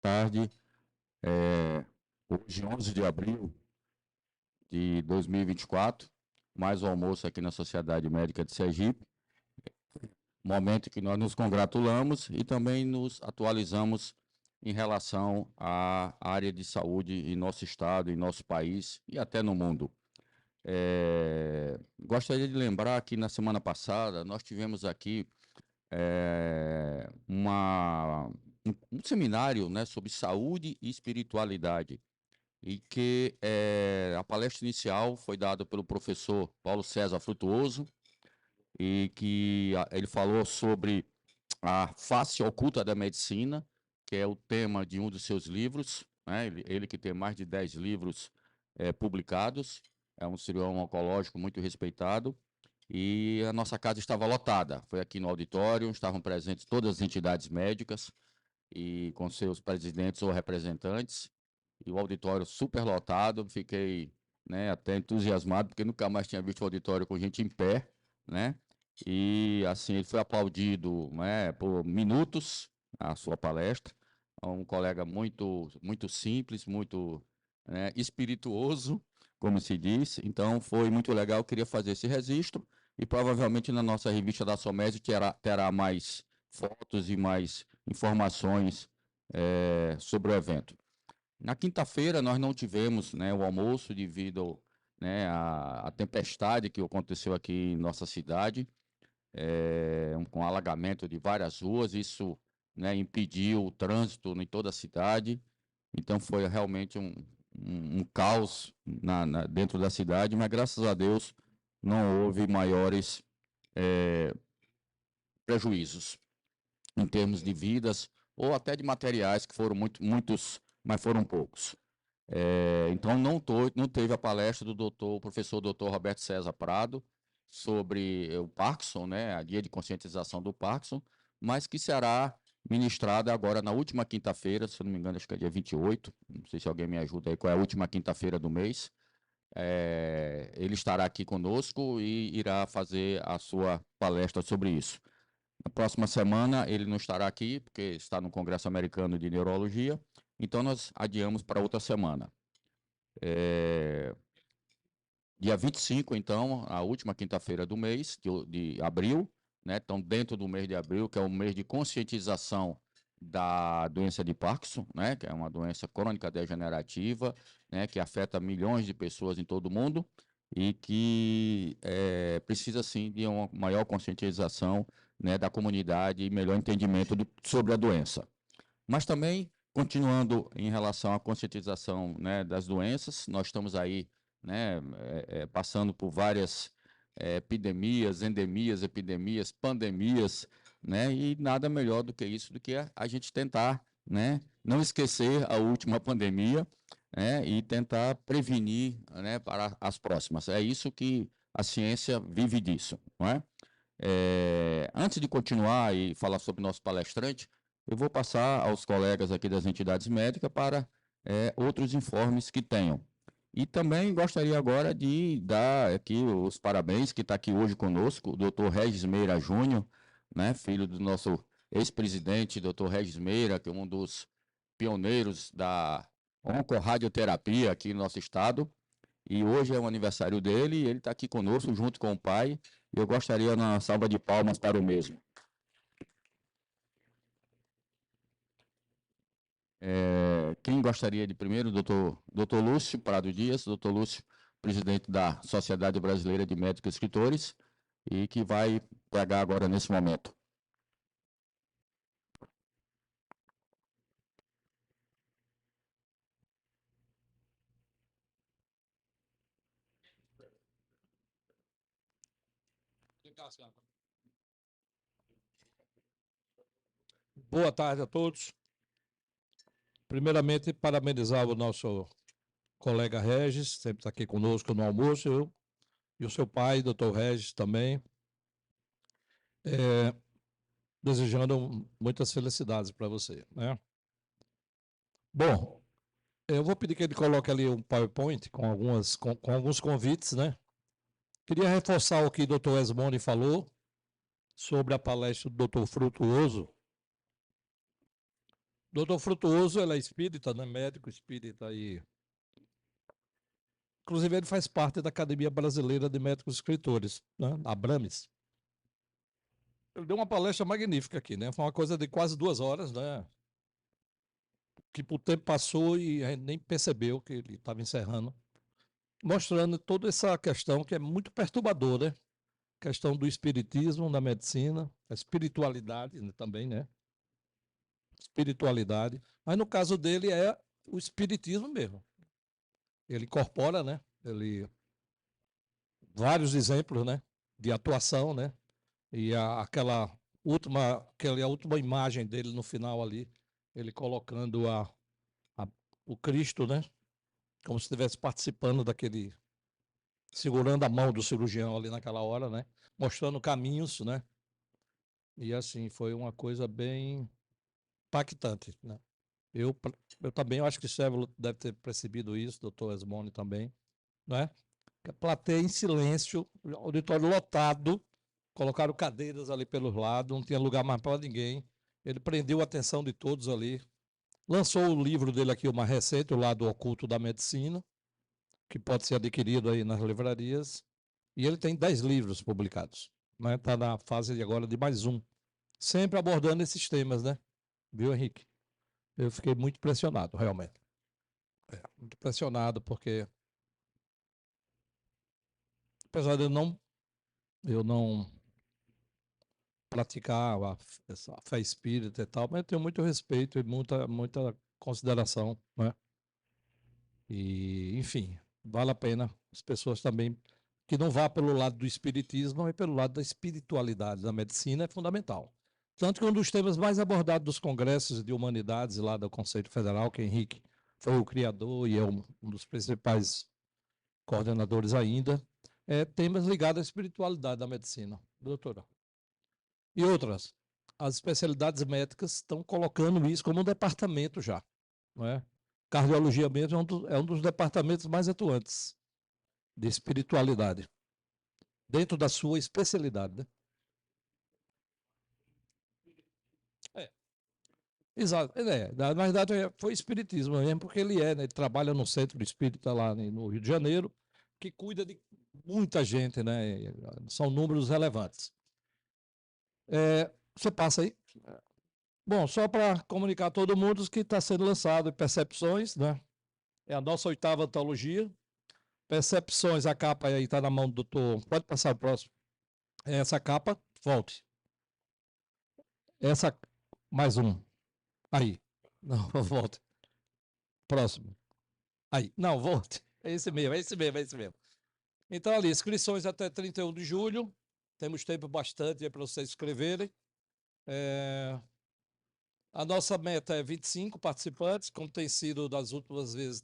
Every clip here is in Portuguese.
tarde. Hoje, 11 de abril de 2024, mais um almoço aqui na Sociedade Médica de Sergipe, momento que nós nos congratulamos e também nos atualizamos em relação à área de saúde em nosso estado, em nosso país e até no mundo. Gostaria de lembrar que na semana passada nós tivemos aqui um seminário, né, sobre saúde e espiritualidade, e que a palestra inicial foi dada pelo professor Paulo César Frutuoso, e que ele falou sobre a face oculta da medicina, que é o tema de um dos seus livros, né? Ele que tem mais de 10 livros publicados, é um cirurgião oncológico muito respeitado, e a nossa casa estava lotada. Foi aqui no auditório, estavam presentes todas as entidades médicas e com seus presidentes ou representantes, e o auditório super lotado. Fiquei, né, até entusiasmado, porque nunca mais tinha visto o auditório com gente em pé, né? E assim, ele foi aplaudido, né, por minutos a sua palestra. Um colega muito simples, muito, né, espirituoso, como se diz. Então, foi muito legal. Eu queria fazer esse registro e provavelmente na nossa revista da Somésio terá mais fotos e mais informações sobre o evento. Na quinta-feira, nós não tivemos, né, o almoço devido, né, à tempestade que aconteceu aqui em nossa cidade, com alagamento de várias ruas. Isso, né, impediu o trânsito em toda a cidade. Então, foi realmente um caos dentro da cidade, mas, graças a Deus, não houve maiores prejuízos em termos de vidas ou até de materiais, que foram muitos, mas foram poucos. Então, não teve a palestra do professor doutor Roberto César Prado sobre o Parkinson, né, a Dia de Conscientização do Parkinson, mas que será ministrada agora na última quinta-feira, se eu não me engano, acho que é dia 28, não sei se alguém me ajuda aí, qual é a última quinta-feira do mês. Ele estará aqui conosco e irá fazer a sua palestra sobre isso. Na próxima semana ele não estará aqui, porque está no Congresso Americano de Neurologia, então nós adiamos para outra semana. Dia 25, então, a última quinta-feira do mês de abril, né? Então, dentro do mês de abril, que é o mês de conscientização da doença de Parkinson, né? Que é uma doença crônica degenerativa, né? Que afeta milhões de pessoas em todo o mundo e que precisa, sim, de uma maior conscientização, né, da comunidade e melhor entendimento sobre a doença. Mas também, continuando em relação à conscientização, né, das doenças, nós estamos aí, né, passando por várias epidemias, endemias, epidemias, pandemias, né, e nada melhor do que isso, do que a gente tentar, né, não esquecer a última pandemia, né, e tentar prevenir, né, para as próximas. É isso que a ciência vive disso, não é? Antes de continuar e falar sobre o nosso palestrante, eu vou passar aos colegas aqui das entidades médicas para outros informes que tenham. E também gostaria agora de dar aqui os parabéns, que está aqui hoje conosco, o doutor Regis Meira Júnior, né, filho do nosso ex-presidente, doutor Regis Meira, que é um dos pioneiros da oncorradioterapia aqui no nosso estado. E hoje é o aniversário dele e ele está aqui conosco, junto com o pai. E eu gostaria uma salva de palmas para o mesmo. Quem gostaria de primeiro? Doutor Lúcio Prado Dias, doutor Lúcio, presidente da Sociedade Brasileira de Médicos e Escritores, e que vai pegar agora nesse momento. Boa tarde a todos. Primeiramente, parabenizar o nosso colega Regis, sempre está aqui conosco no almoço, e o seu pai, doutor Regis, também. Desejando muitas felicidades para você, né? Bom, eu vou pedir que ele coloque ali um PowerPoint com alguns convites, né? Queria reforçar o que o doutor Esmone falou sobre a palestra do doutor Frutuoso. Doutor Frutuoso, ele é espírita, né? Médico espírita e... Inclusive, ele faz parte da Academia Brasileira de Médicos Escritores, né? A Abrames. Ele deu uma palestra magnífica aqui, né? Foi uma coisa de quase 2 horas, né? Que o tempo passou e a gente nem percebeu que ele estava encerrando, mostrando toda essa questão que é muito perturbadora, né? Questão do espiritismo na medicina, a espiritualidade, né, também, né? Espiritualidade. Mas no caso dele é o espiritismo mesmo. Ele incorpora, né? Ele vários exemplos, né? De atuação, né? E aquela última imagem dele no final ali, ele colocando o Cristo, né? Como se estivesse participando daquele, segurando a mão do cirurgião ali naquela hora, né? Mostrando caminhos, né? E assim, foi uma coisa bem impactante, né? Eu, eu também acho que o Sérvulo deve ter percebido isso, doutor Esmone também, não é? A plateia em silêncio, auditório lotado, colocaram cadeiras ali pelos lados, não tinha lugar mais para ninguém. Ele prendeu a atenção de todos ali. Lançou o livro dele aqui, uma recente, O Lado Oculto da Medicina, que pode ser adquirido aí nas livrarias. E ele tem 10 livros publicados. Está na fase agora de mais um. Sempre abordando esses temas, né? Viu, Henrique? Eu fiquei muito impressionado, realmente. Muito impressionado, porque apesar de eu não praticar essa fé espírita e tal, mas eu tenho muito respeito e muita consideração, né? E, enfim, vale a pena as pessoas também que não vá pelo lado do espiritismo, mas pelo lado da espiritualidade da medicina é fundamental. Tanto que um dos temas mais abordados dos congressos de humanidades lá do Conselho Federal, que Henrique foi o criador e é um dos principais coordenadores ainda, é temas ligados à espiritualidade da medicina, doutora. E outras, as especialidades médicas estão colocando isso como um departamento já, não é? Cardiologia mesmo é um dos departamentos mais atuantes de espiritualidade, dentro da sua especialidade, né? É, exato. Na verdade, foi espiritismo mesmo, porque ele né? Ele trabalha no centro espírita lá no Rio de Janeiro, que cuida de muita gente, né? São números relevantes. Você passa aí. Bom, só para comunicar a todo mundo que está sendo lançado Percepções, né? É a nossa 8ª antologia. Percepções, a capa aí está na mão do doutor. Pode passar o próximo. Essa capa, volte. Essa, mais um. Aí. Não, volte. Próximo. Aí. Não, volte. É esse mesmo, é esse mesmo, é esse mesmo. Então, ali, inscrições até 31 de julho. Temos tempo bastante para vocês escreverem. A nossa meta é 25 participantes, como tem sido das últimas vezes.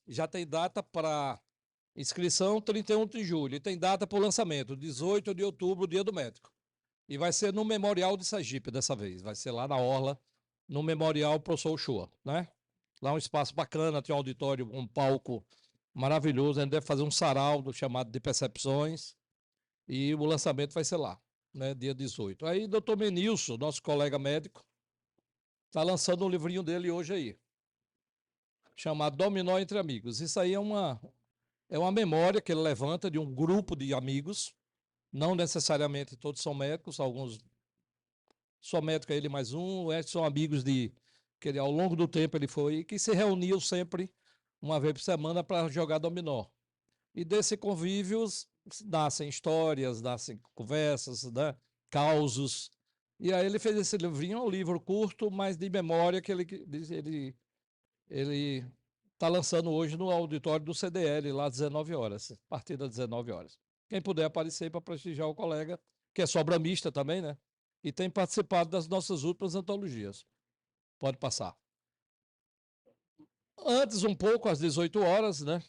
Já tem data para inscrição 31 de julho e tem data para o lançamento, 18 de outubro, Dia do Médico. E vai ser no Memorial de Sergipe dessa vez. Vai ser lá na Orla, no Memorial Professor Uchoa, né? Lá um espaço bacana, tem um auditório, um palco maravilhoso. A gente deve fazer um sarau chamado de Percepções e o lançamento vai ser lá, né? Dia 18. Aí, doutor Menilson, nosso colega médico, está lançando um livrinho dele hoje aí, chamado Dominó Entre Amigos. Isso aí é uma memória que ele levanta de um grupo de amigos, não necessariamente todos são médicos, alguns só médico é ele mais um, são amigos que ele, ao longo do tempo ele foi, que se reuniam sempre uma vez por semana para jogar dominó. E desse convívio nascem histórias, nascem conversas, né? Causos. E aí ele fez esse livrinho, é um livro curto, mas de memória que ele está lançando hoje no auditório do CDL, lá às 19 horas, a partir das 19 horas. Quem puder aparecer para prestigiar o colega, que é sobramista também, né? E tem participado das nossas últimas antologias. Pode passar. Antes, um pouco, às 18 horas, né?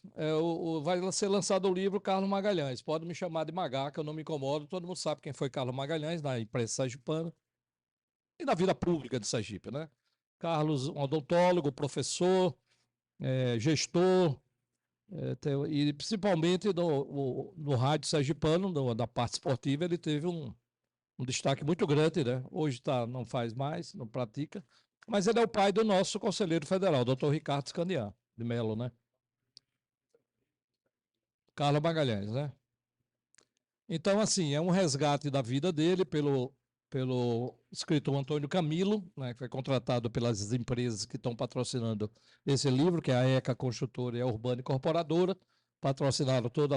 Vai ser lançado o livro Carlos Magalhães. Pode me chamar de Magá, que eu não me incomodo. Todo mundo sabe quem foi Carlos Magalhães, na imprensa sergipana e na vida pública de Sergipe, né? Carlos, um odontólogo, professor, gestor, e principalmente no rádio sergipano, da parte esportiva, ele teve um destaque muito grande, né? Hoje não faz mais, não pratica, Mas ele é o pai do nosso conselheiro federal, doutor Ricardo Scandian, de Melo, né? Carlos Magalhães, né? Então, assim, é um resgate da vida dele pelo escritor Antônio Camilo, né, que foi contratado pelas empresas que estão patrocinando esse livro, que é a ECA Construtora e a Urbana Incorporadora, patrocinaram toda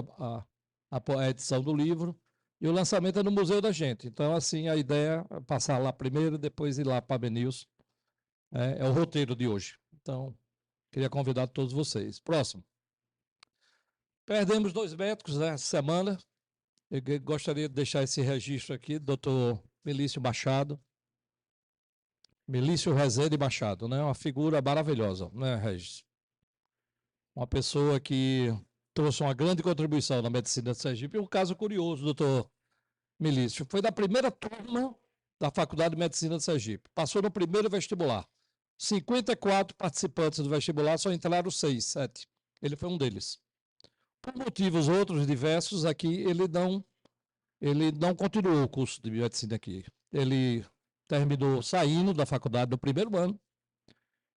a edição do livro, e o lançamento é no Museu da Gente. Então, assim, a ideia é passar lá primeiro, depois ir lá para a Benils. É o roteiro de hoje. Então, queria convidar todos vocês. Próximo. Perdemos 2 médicos nessa semana. Eu gostaria de deixar esse registro aqui, doutor Milício Machado. Milício Rezende Machado, né? Uma figura maravilhosa, né, Regis? Uma pessoa que trouxe uma grande contribuição na medicina de Sergipe. E um caso curioso, doutor Milício, foi da primeira turma da Faculdade de Medicina de Sergipe. Passou no primeiro vestibular. 54 participantes do vestibular, só entraram 6, 7. Ele foi um deles. Por motivos outros diversos, aqui ele não continuou o curso de medicina aqui. Ele terminou saindo da faculdade no primeiro ano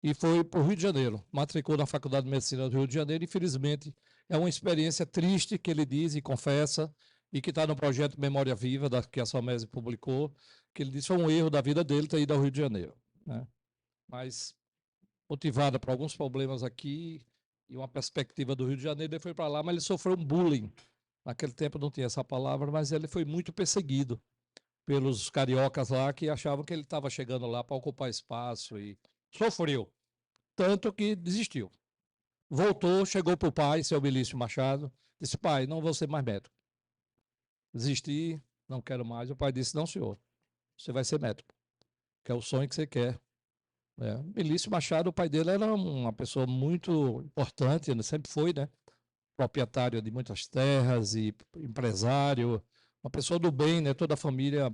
e foi para o Rio de Janeiro. Matriculou na Faculdade de Medicina do Rio de Janeiro. Infelizmente, é uma experiência triste que ele diz e confessa, e que está no projeto Memória Viva, que a Somese publicou, que ele disse que foi um erro da vida dele ter ido ao Rio de Janeiro, né? Mas, motivada por alguns problemas aqui e uma perspectiva do Rio de Janeiro, ele foi para lá, mas ele sofreu um bullying. Naquele tempo não tinha essa palavra, mas ele foi muito perseguido pelos cariocas lá, que achavam que ele estava chegando lá para ocupar espaço, e sofreu, tanto que desistiu. Voltou, chegou para o pai, seu Milício Machado, disse: pai, não vou ser mais médico. Desisti, não quero mais. O pai disse: não, senhor, você vai ser médico, que é o sonho que você quer. Milício Machado, o pai dele era uma pessoa muito importante, ele sempre foi, né? Proprietário de muitas terras e empresário, uma pessoa do bem, né? Toda a família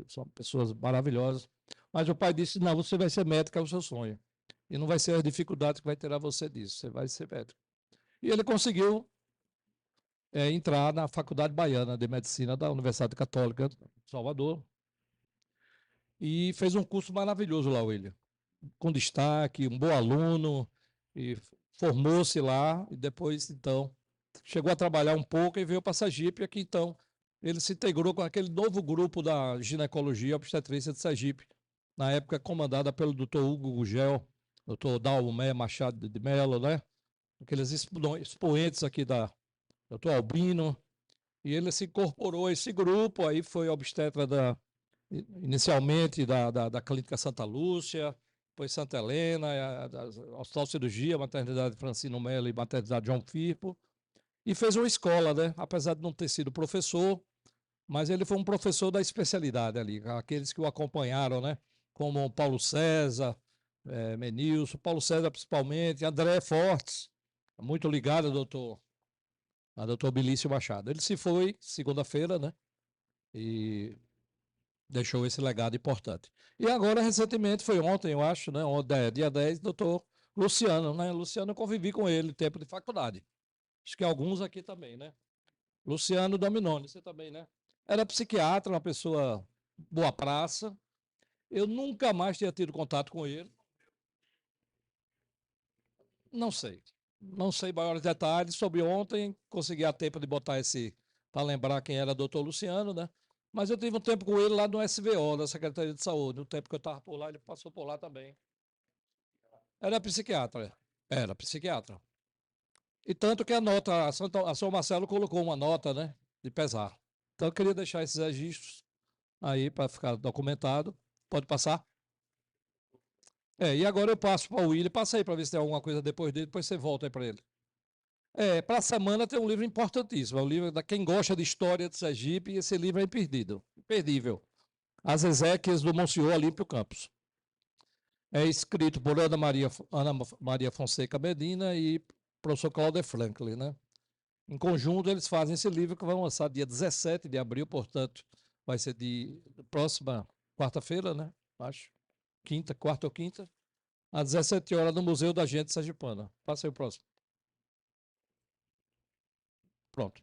são pessoas maravilhosas. Mas o pai disse: não, você vai ser médico, é o seu sonho. E não vai ser as dificuldades que vai tirar você disso, você vai ser médico. E ele conseguiu entrar na Faculdade Baiana de Medicina da Universidade Católica de Salvador e fez um curso maravilhoso lá, William, com destaque, um bom aluno, e formou-se lá, e depois, então, chegou a trabalhar um pouco e veio para Sergipe. Aqui, então, ele se integrou com aquele novo grupo da ginecologia e obstetrícia de Sergipe, na época comandada pelo doutor Hugo Gugel, doutor Dalmé Machado de Mello, né? Aqueles expoentes aqui doutor Albino, e ele se incorporou a esse grupo, aí foi obstetra inicialmente da Clínica Santa Lúcia, depois Santa Helena, Hospital Cirurgia, Maternidade Francino Melo e Maternidade João Firpo, e fez uma escola, né? Apesar de não ter sido professor, mas ele foi um professor da especialidade ali, aqueles que o acompanharam, né? Como Paulo César, Menilson, Paulo César principalmente, André Fortes, muito ligado a doutor Bilício Machado. Ele se foi segunda-feira, né? E deixou esse legado importante. E agora, recentemente, foi ontem, eu acho, né? Dia 10, doutor Luciano, né? Luciano, eu convivi com ele tempo de faculdade. Acho que alguns aqui também, né? Luciano Dominoni, você também, né? Era psiquiatra, uma pessoa boa praça. Eu nunca mais tinha tido contato com ele. Não sei. Não sei maiores detalhes sobre ontem. Consegui a tempo de botar para lembrar quem era doutor Luciano, né? Mas eu tive um tempo com ele lá no SVO, da Secretaria de Saúde. No tempo que eu estava por lá, ele passou por lá também. Era psiquiatra. Era psiquiatra. E tanto que a São Marcelo colocou uma nota, né? De pesar. Então eu queria deixar esses registros aí para ficar documentado. Pode passar? E agora eu passo para o William. Passa aí para ver se tem alguma coisa depois dele, depois você volta aí para ele. Para a semana tem um livro importantíssimo. É um livro da quem gosta de história de Sergipe, e esse livro é imperdível. As Ezequias do Monsenhor Olímpio Campos. É escrito por Ana Maria Fonseca Medina e professor Cláudio Franklin, né? Em conjunto, eles fazem esse livro, que vai lançar dia 17 de abril, portanto, vai ser de próxima quarta-feira, né? Acho. Quarta ou quinta, às 17 horas, no Museu da Gente Sergipana. Passa aí o próximo. Pronto.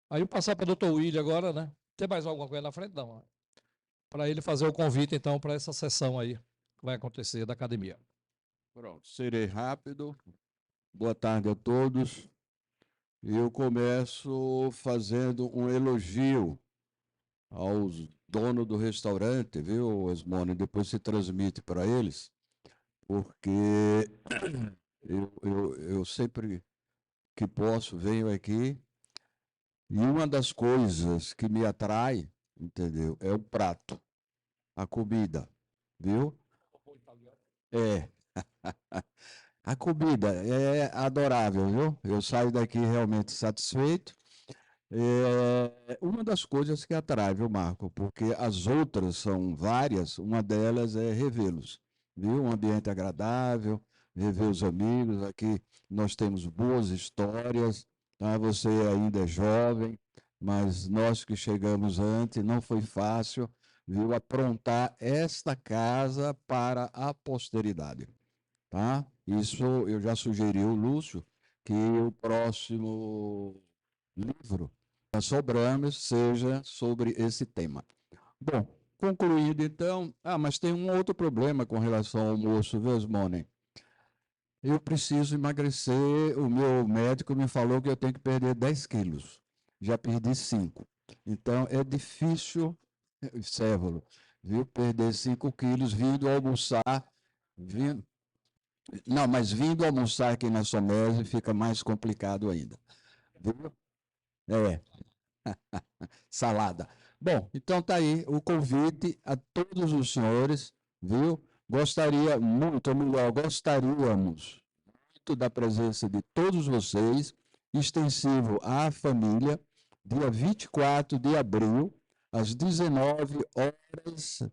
Aí eu passar para o doutor William agora, né? Tem mais alguma coisa na frente? Não. Para ele fazer o convite, então, para essa sessão aí. que vai acontecer da academia. Pronto, serei rápido. Boa tarde a todos. Eu começo fazendo um elogio aos donos do restaurante, viu, Osmone? Depois se transmite para eles, porque eu sempre que posso venho aqui e uma das coisas que me atrai, entendeu, é o prato, a comida, viu? É. A comida é adorável, viu? Eu saio daqui realmente satisfeito. É uma das coisas que atrai, viu, Marco? Porque as outras são várias, uma delas é revê-los, viu? Um ambiente agradável, rever os amigos. Aqui nós temos boas histórias, tá? Você ainda é jovem, mas nós que chegamos antes, não foi fácil, viu? Aprontar esta casa para a posteridade, tá? Isso eu já sugeri ao Lúcio, que o próximo livro da Sobrames seja sobre esse tema. Bom, concluído então, mas tem um outro problema com relação ao almoço, viu, Osmone? Eu preciso emagrecer, o meu médico me falou que eu tenho que perder 10 quilos, já perdi 5. Então é difícil, Cévalo, viu, perder 5 quilos vindo almoçar, vindo, não, mas vindo almoçar aqui na Somese fica mais complicado ainda. Viu? É, salada. Bom, então tá aí o convite a todos os senhores, viu? Gostaria muito, ou melhor, gostaríamos muito da presença de todos vocês, extensivo à família, dia 24 de abril, às 19 horas,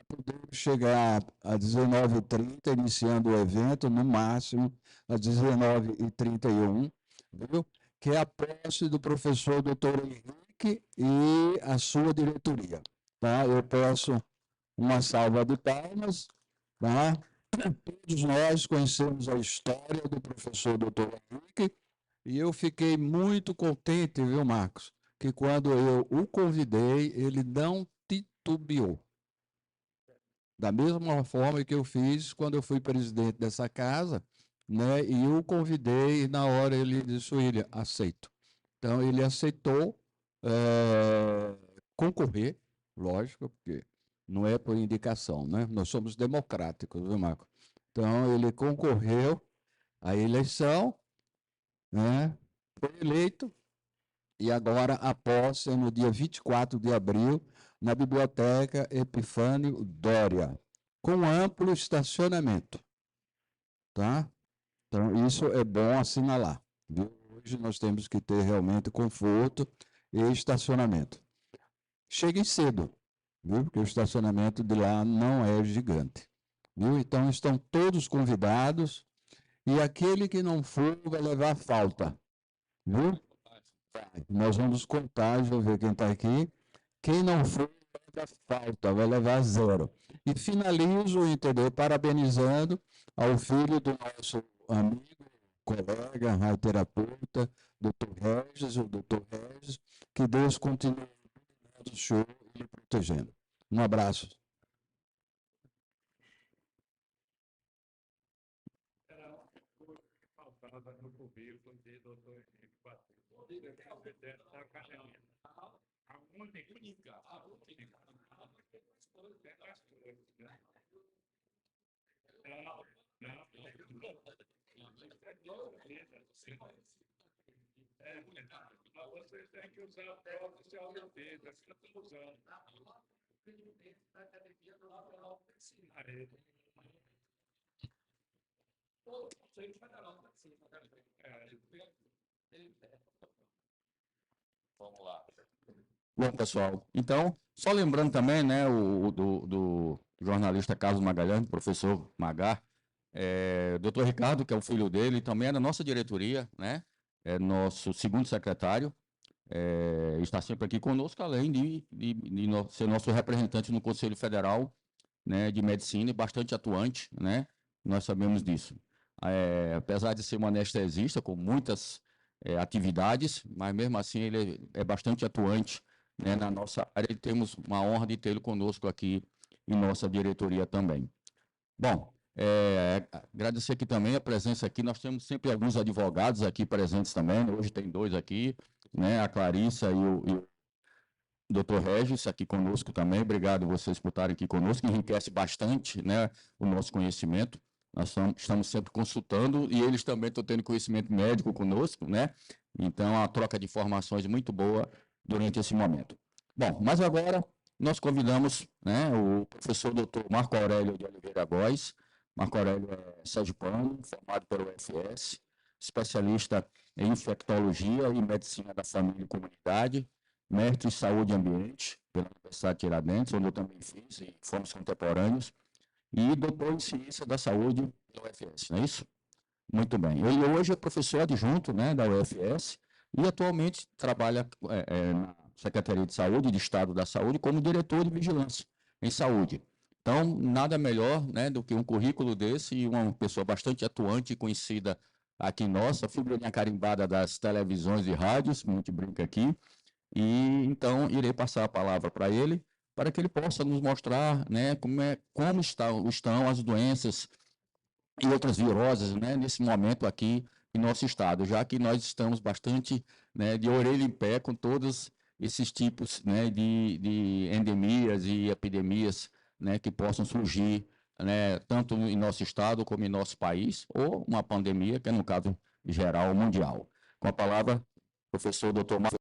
podemos chegar às 19h30, iniciando o evento, no máximo às 19h31, viu? Que é a posse do professor Dr. Henrique e a sua diretoria. Tá? Eu peço uma salva de palmas. Tá? Todos nós conhecemos a história do professor Dr. Henrique e eu fiquei muito contente, viu, Marcos? Que quando eu o convidei, ele não titubeou. Da mesma forma que eu fiz quando eu fui presidente dessa casa, né? E eu convidei, e na hora ele disse, William, aceito. Então, ele aceitou concorrer, lógico, porque não é por indicação, né? Nós somos democráticos, viu, Marco? Então, ele concorreu à eleição, né? Foi eleito, e agora a posse é no dia 24 de abril, na Biblioteca Epifânio Dória, com amplo estacionamento, tá? Então, isso é bom assinalar, viu? Hoje nós temos que ter realmente conforto e estacionamento. Cheguem cedo, viu? Porque o estacionamento de lá não é gigante, viu? Então, estão todos convidados e aquele que não for vai levar falta, viu? Nós vamos contar, deixa eu ver quem está aqui. Quem não for, vai levar falta, vai levar 0. E finalizo, entendeu? Parabenizando ao filho do nosso amigo, colega, radioterapeuta, Dr. Regis, o Dr. Regis, que Deus continue o show e protegendo. Um abraço. No currículo de doutor Henrique Batista, da academia. A única, vocês têm que usar a prova oficial da vida, que eu estou usando. Vamos lá. Bom, pessoal, então, só lembrando também, né, do jornalista Carlos Magalhães, professor Magá, doutor Ricardo, que é o filho dele, também é da nossa diretoria, né, é nosso segundo secretário, está sempre aqui conosco, além de ser nosso representante no Conselho Federal, né, de Medicina, e bastante atuante, né, nós sabemos disso. Apesar de ser um anestesista com muitas atividades, mas mesmo assim ele é bastante atuante, né, na nossa área, e temos uma honra de tê-lo conosco aqui em nossa diretoria também. Bom, agradecer aqui também a presença aqui. Nós temos sempre alguns advogados aqui presentes também. Hoje tem dois aqui, né? A Clarissa e o Dr. Regis aqui conosco também. Obrigado vocês por estarem aqui conosco. Enriquece bastante, né, o nosso conhecimento. Nós estamos sempre consultando e eles também estão tendo conhecimento médico conosco, né? Então, a troca de informações muito boa durante esse momento. Bom, mas agora nós convidamos, né, o professor Dr. Marco Aurélio de Oliveira Góes. Marco Aurélio é sergipano, formado pelo UFS, especialista em infectologia e medicina da família e comunidade, mestre em saúde e ambiente pela Universidade de Tiradentes, onde eu também fiz, e fomos contemporâneos, e doutor em ciência da saúde da UFS, não é isso? Muito bem. Ele hoje é professor adjunto, né, da UFS e atualmente trabalha na Secretaria de Saúde, de Estado da Saúde, como diretor de vigilância em saúde. Então, nada melhor, né, do que um currículo desse e uma pessoa bastante atuante e conhecida aqui nossa, figurinha carimbada das televisões e rádios, a gente brinca aqui, e então irei passar a palavra para ele, para que ele possa nos mostrar, né, como estão as doenças e outras viroses, né, nesse momento aqui em nosso estado, já que nós estamos bastante, né, de orelha em pé com todos esses tipos, né, de endemias e epidemias, né, que possam surgir, né, tanto em nosso estado como em nosso país, ou uma pandemia, que é no caso geral mundial. Com a palavra, professor Dr. Marcos.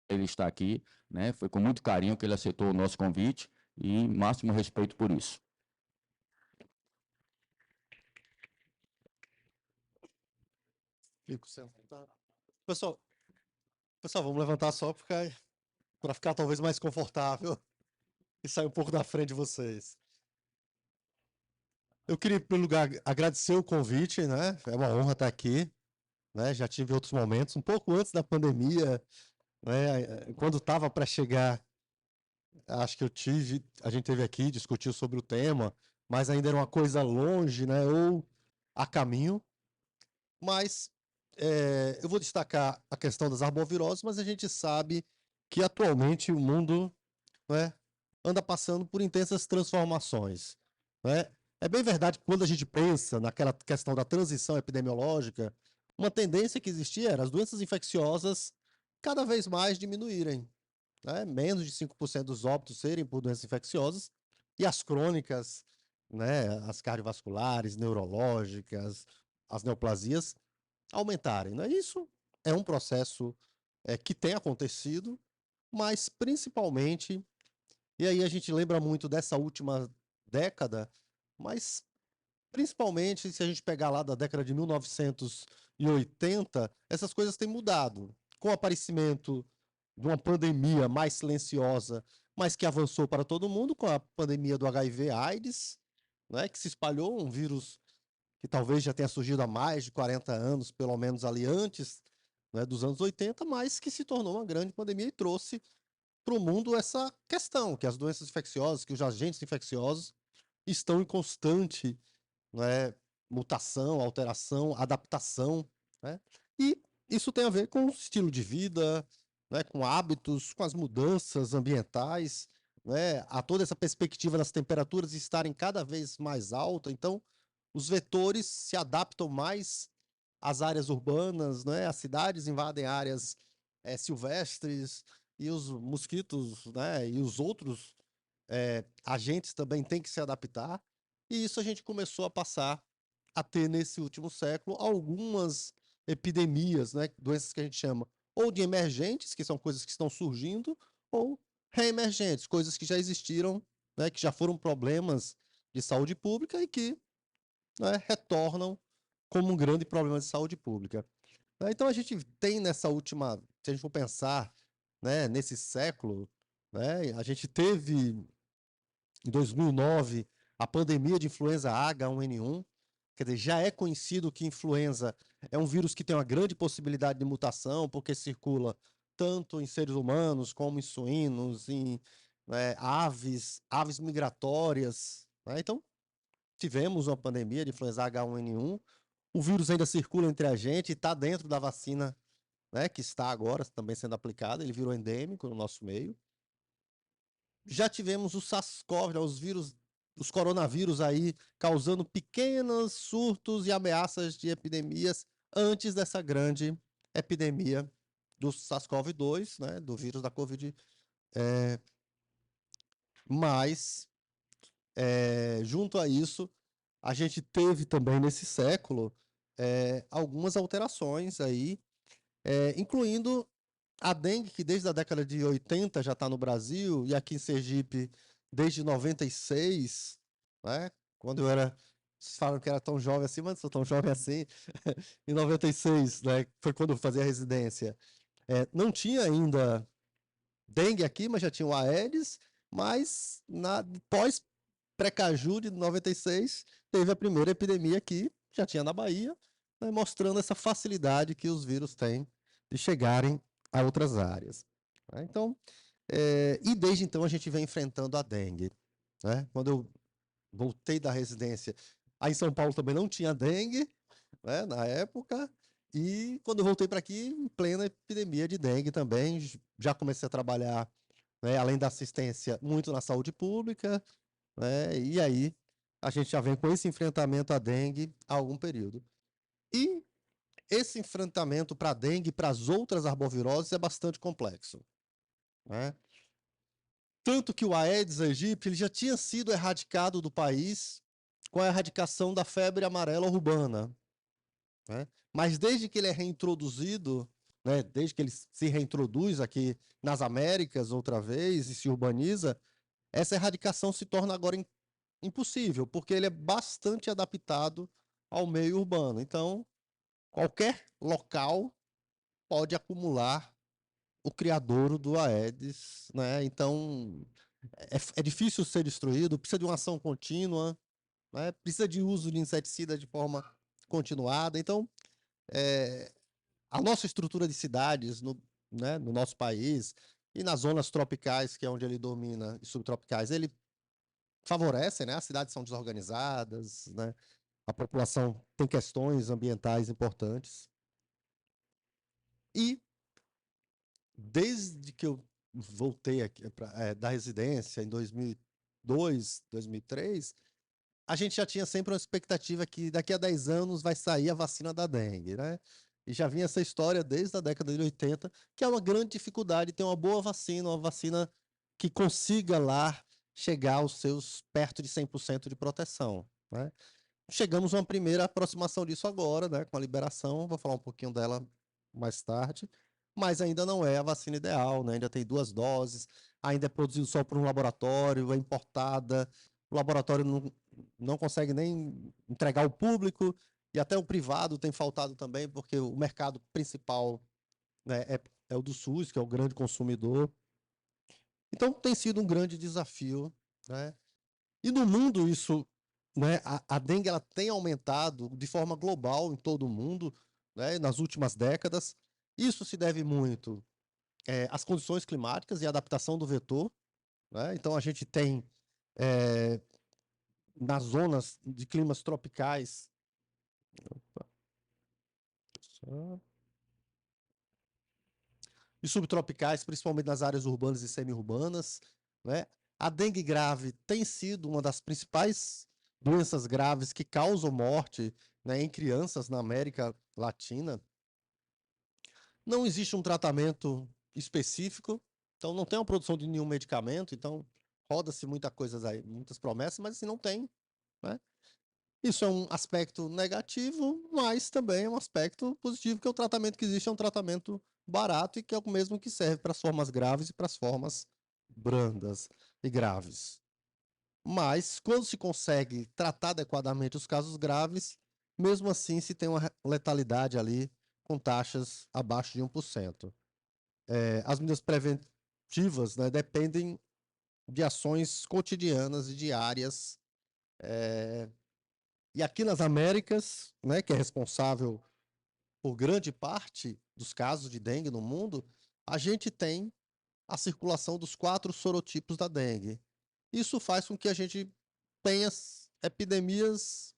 Ele está aqui, né? Foi com muito carinho que ele aceitou o nosso convite e máximo respeito por isso. Fico sentado. Pessoal, vamos levantar só para ficar talvez mais confortável e sair um pouco da frente de vocês. Eu queria, em primeiro lugar, agradecer o convite, né? É uma honra estar aqui, né? Já tive outros momentos, um pouco antes da pandemia, né? Quando estava para chegar, acho que a gente teve aqui, discutiu sobre o tema, mas ainda era uma coisa longe, né? Ou a caminho. Mas eu vou destacar a questão das arboviroses, mas a gente sabe que atualmente o mundo, né, anda passando por intensas transformações, né? É bem verdade que quando a gente pensa naquela questão da transição epidemiológica, uma tendência que existia era as doenças infecciosas cada vez mais diminuírem, né? Menos de 5% dos óbitos serem por doenças infecciosas e as crônicas, né, as cardiovasculares, neurológicas, as neoplasias aumentarem, né? Isso é um processo que tem acontecido, mas principalmente, e aí a gente lembra muito dessa última década, mas principalmente se a gente pegar lá da década de 1980, essas coisas têm mudado. Com o aparecimento de uma pandemia mais silenciosa, mas que avançou para todo mundo, com a pandemia do HIV/AIDS, né, que se espalhou, um vírus que talvez já tenha surgido há mais de 40 anos, pelo menos ali antes, né, dos anos 80, mas que se tornou uma grande pandemia e trouxe para o mundo essa questão, que as doenças infecciosas, que os agentes infecciosos estão em constante, né, mutação, alteração, adaptação, né? E isso tem a ver com o estilo de vida, né, com hábitos, com as mudanças ambientais, né, a toda essa perspectiva das temperaturas estarem cada vez mais altas. Então, os vetores se adaptam mais às áreas urbanas, né? As cidades invadem áreas silvestres e os mosquitos, né? E os outros agentes também têm que se adaptar. E isso a gente começou a passar a ter nesse último século algumas epidemias, né? Doenças que a gente chama ou de emergentes, que são coisas que estão surgindo, ou reemergentes, coisas que já existiram, né? Que já foram problemas de saúde pública e que, né, retornam como um grande problema de saúde pública. Então a gente tem nessa última, se a gente for pensar, né, nesse século, né, a gente teve em 2009 a pandemia de influenza H1N1, quer dizer, já é conhecido que influenza é um vírus que tem uma grande possibilidade de mutação, porque circula tanto em seres humanos como em suínos, em aves migratórias, né? Então, tivemos uma pandemia de influenza H1N1, o vírus ainda circula entre a gente e está dentro da vacina, né, que está agora também sendo aplicada, ele virou endêmico no nosso meio. já tivemos o SARS-CoV, né, os coronavírus aí causando pequenos surtos e ameaças de epidemias antes dessa grande epidemia do SARS-CoV-2, né, do vírus da Covid. Mas, junto a isso, a gente teve também nesse século algumas alterações aí, incluindo a dengue, que desde a década de 80 já está no Brasil, e aqui em Sergipe desde 96, né? Quando eu era. Vocês falam que era tão jovem assim, mas não sou tão jovem assim. Em 96, né? Foi quando eu fazia residência. Não tinha ainda dengue aqui, mas já tinha o Aedes, mas pós-Precaju de 96, teve a primeira epidemia aqui, já tinha na Bahia, né, mostrando essa facilidade que os vírus têm de chegarem a outras áreas. Né? Então, e desde então a gente vem enfrentando a dengue. Né? Quando eu voltei da residência, aí em São Paulo também não tinha dengue, né, na época, e quando eu voltei para aqui, em plena epidemia de dengue também, já comecei a trabalhar, né, além da assistência, muito na saúde pública, né, e aí a gente já vem com esse enfrentamento à dengue há algum período. E esse enfrentamento para a dengue e para as outras arboviroses é bastante complexo. Né? Tanto que o Aedes aegypti ele já tinha sido erradicado do país com a erradicação da febre amarela urbana. Né? Mas desde que ele é reintroduzido, né, desde que ele se reintroduz aqui nas Américas outra vez e se urbaniza, essa erradicação se torna agora impossível, porque ele é bastante adaptado ao meio urbano. Então, qualquer local pode acumular o criadouro do Aedes, né? Então, é difícil ser destruído, precisa de uma ação contínua, né? Precisa de uso de inseticida de forma continuada. Então, a nossa estrutura de cidades né, no nosso país e nas zonas tropicais, que é onde ele domina, e subtropicais, ele favorece, né? As cidades são desorganizadas, né? A população tem questões ambientais importantes. E desde que eu voltei aqui da residência em 2002, 2003, a gente já tinha sempre uma expectativa que daqui a 10 anos vai sair a vacina da dengue, né? E já vinha essa história desde a década de 80, que é uma grande dificuldade ter uma boa vacina, uma vacina que consiga lá chegar aos seus perto de 100% de proteção, né? Chegamos a uma primeira aproximação disso agora, né, com a liberação, vou falar um pouquinho dela mais tarde, mas ainda não é a vacina ideal, né? Ainda tem 2 doses, ainda é produzido só por um laboratório, é importada, o laboratório não consegue nem entregar ao público, e até o privado tem faltado também, porque o mercado principal, né, é o do SUS, que é o grande consumidor. Então tem sido um grande desafio, né? E no mundo isso, né, a dengue ela tem aumentado de forma global em todo o mundo, né, nas últimas décadas. Isso se deve muito às condições climáticas e à adaptação do vetor. Né? Então a gente tem nas zonas de climas tropicais. Opa, e subtropicais, principalmente nas áreas urbanas e semi-urbanas, né? A dengue grave tem sido uma das principais doenças graves que causam morte, né, em crianças na América Latina. Não existe um tratamento específico, então não tem uma produção de nenhum medicamento, então roda-se muita coisa aí, muitas promessas, mas assim não tem, né? Isso é um aspecto negativo, mas também é um aspecto positivo, que o tratamento que existe é um tratamento barato e que é o mesmo que serve para as formas graves e para as formas brandas e graves. Mas, quando se consegue tratar adequadamente os casos graves, mesmo assim se tem uma letalidade ali com taxas abaixo de 1%. As medidas preventivas, né, dependem de ações cotidianas e diárias. E aqui nas Américas, né, que é responsável por grande parte dos casos de dengue no mundo, a gente tem a circulação dos 4 sorotipos da dengue. Isso faz com que a gente tenha epidemias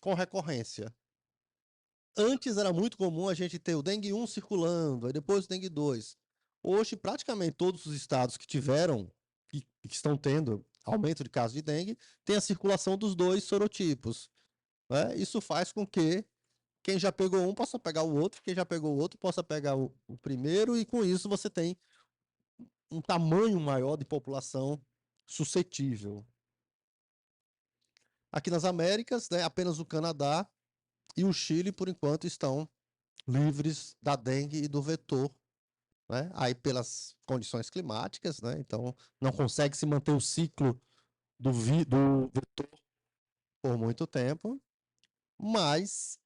com recorrência. Antes era muito comum a gente ter o dengue 1 circulando, aí depois o dengue 2. Hoje, praticamente todos os estados que tiveram que estão tendo aumento de casos de dengue, tem a circulação dos dois sorotipos, né? Isso faz com que quem já pegou um possa pegar o outro, quem já pegou o outro possa pegar o primeiro, e com isso você tem um tamanho maior de população suscetível. Aqui nas Américas, né, apenas o Canadá e o Chile, por enquanto, estão livres da dengue e do vetor, né? Aí pelas condições climáticas, né? Então não consegue se manter o ciclo do vetor por muito tempo, mas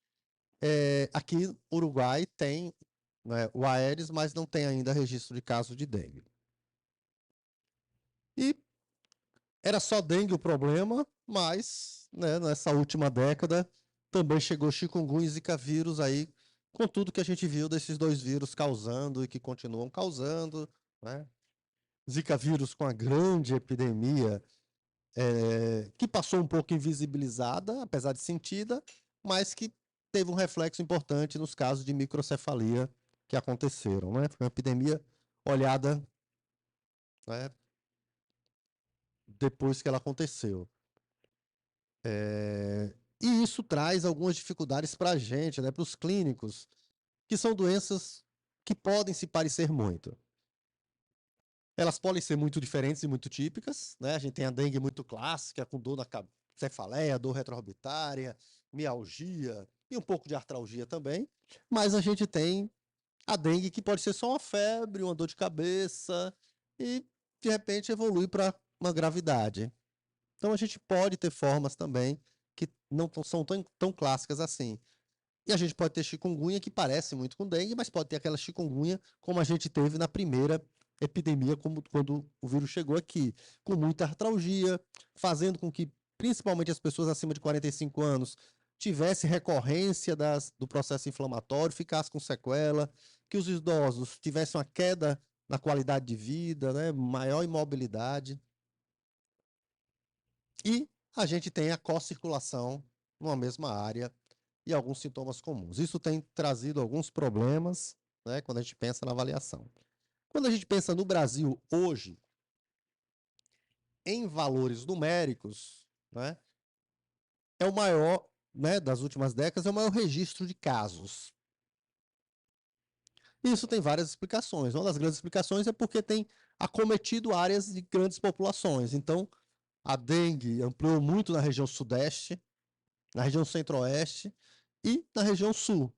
aqui no Uruguai tem, né, o Aedes, mas não tem ainda registro de caso de dengue. E era só dengue o problema, mas, né, nessa última década também chegou chikungunya e zika vírus aí, com tudo que a gente viu desses dois vírus causando e que continuam causando, né? Zika vírus com a grande epidemia, que passou um pouco invisibilizada, apesar de sentida, mas que teve um reflexo importante nos casos de microcefalia que aconteceram, né? Foi uma epidemia olhada, né, depois que ela aconteceu. E isso traz algumas dificuldades para a gente, né, para os clínicos, que são doenças que podem se parecer muito. Elas podem ser muito diferentes e muito típicas, né? A gente tem a dengue muito clássica, com dor na cefaleia, dor retroorbitária, mialgia e um pouco de artralgia também. Mas a gente tem a dengue que pode ser só uma febre, uma dor de cabeça e, de repente, evolui para uma gravidade. Então, a gente pode ter formas também que não são tão clássicas assim. E a gente pode ter chikungunya que parece muito com dengue, mas pode ter aquela chikungunya como a gente teve na primeira epidemia, como quando o vírus chegou aqui, com muita artralgia, fazendo com que principalmente as pessoas acima de 45 anos tivessem recorrência do processo inflamatório, ficassem com sequela, que os idosos tivessem uma queda na qualidade de vida, né, maior imobilidade. E a gente tem a co-circulação numa mesma área e alguns sintomas comuns. Isso tem trazido alguns problemas, né, quando a gente pensa na avaliação. Quando a gente pensa no Brasil hoje, em valores numéricos, né, é o maior, né, das últimas décadas, é o maior registro de casos. Isso tem várias explicações. Uma das grandes explicações é porque tem acometido áreas de grandes populações. Então, a dengue ampliou muito na região sudeste, na região centro-oeste e na região sul.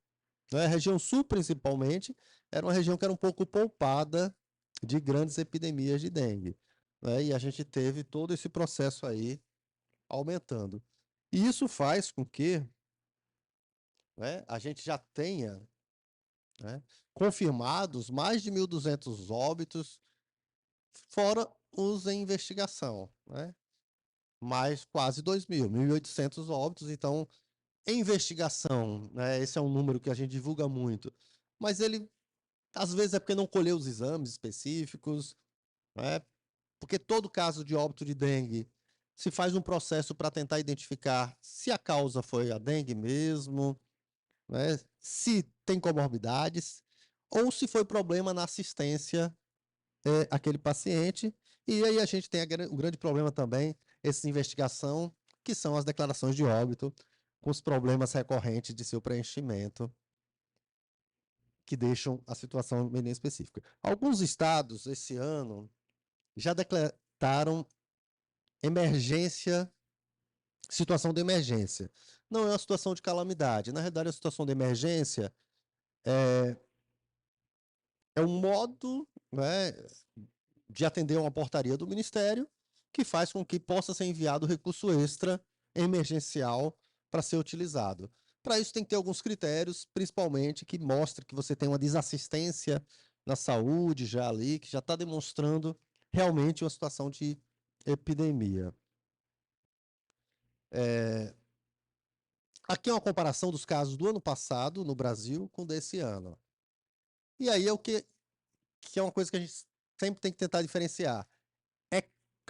A região sul, principalmente, era uma região que era um pouco poupada de grandes epidemias de dengue, né? E a gente teve todo esse processo aí aumentando. E isso faz com que, né, a gente já tenha, né, confirmados mais de 1.200 óbitos, fora os em investigação, né? Mais quase 2.000, 1.800 óbitos. Então, em investigação, né, esse é um número que a gente divulga muito, mas ele, às vezes, é porque não colheu os exames específicos, né? Porque todo caso de óbito de dengue se faz um processo para tentar identificar se a causa foi a dengue mesmo, né? Se tem comorbidades, ou se foi problema na assistência àquele paciente. E aí a gente tem o grande problema também, essa investigação, que são as declarações de óbito, com os problemas recorrentes de seu preenchimento, que deixam a situação bem específica. Alguns estados, esse ano, já decretaram emergência, situação de emergência. Não é uma situação de calamidade. Na realidade, a situação de emergência é um modo, né, de atender uma portaria do Ministério que faz com que possa ser enviado recurso extra emergencial para ser utilizado. Para isso tem que ter alguns critérios, principalmente que mostrem que você tem uma desassistência na saúde já ali, que já está demonstrando realmente uma situação de epidemia. Aqui é uma comparação dos casos do ano passado no Brasil com desse ano. E aí é o que é uma coisa que a gente sempre tem que tentar diferenciar. É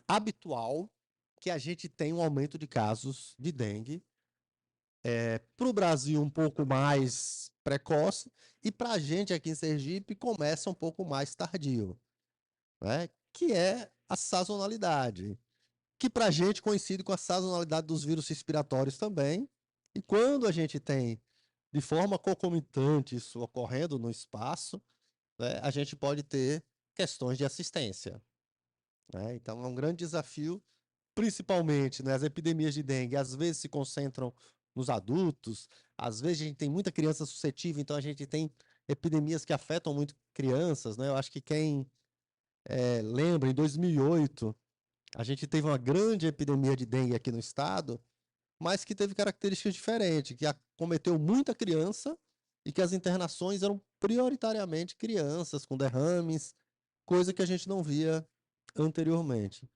habitual que a gente tenha um aumento de casos de dengue. Para o Brasil, um pouco mais precoce, e para a gente aqui em Sergipe, começa um pouco mais tardio, né? Que é a sazonalidade, que para a gente coincide com a sazonalidade dos vírus respiratórios também. E quando a gente tem de forma concomitante isso ocorrendo no espaço, né, a gente pode ter questões de assistência, né? Então, é um grande desafio, principalmente, né, as epidemias de dengue, às vezes se concentram nos adultos, às vezes a gente tem muita criança suscetível, então a gente tem epidemias que afetam muito crianças, né? Eu acho que quem lembra, em 2008, a gente teve uma grande epidemia de dengue aqui no estado, mas que teve características diferentes, que acometeu muita criança e que as internações eram prioritariamente crianças com derrames, coisa que a gente não via anteriormente.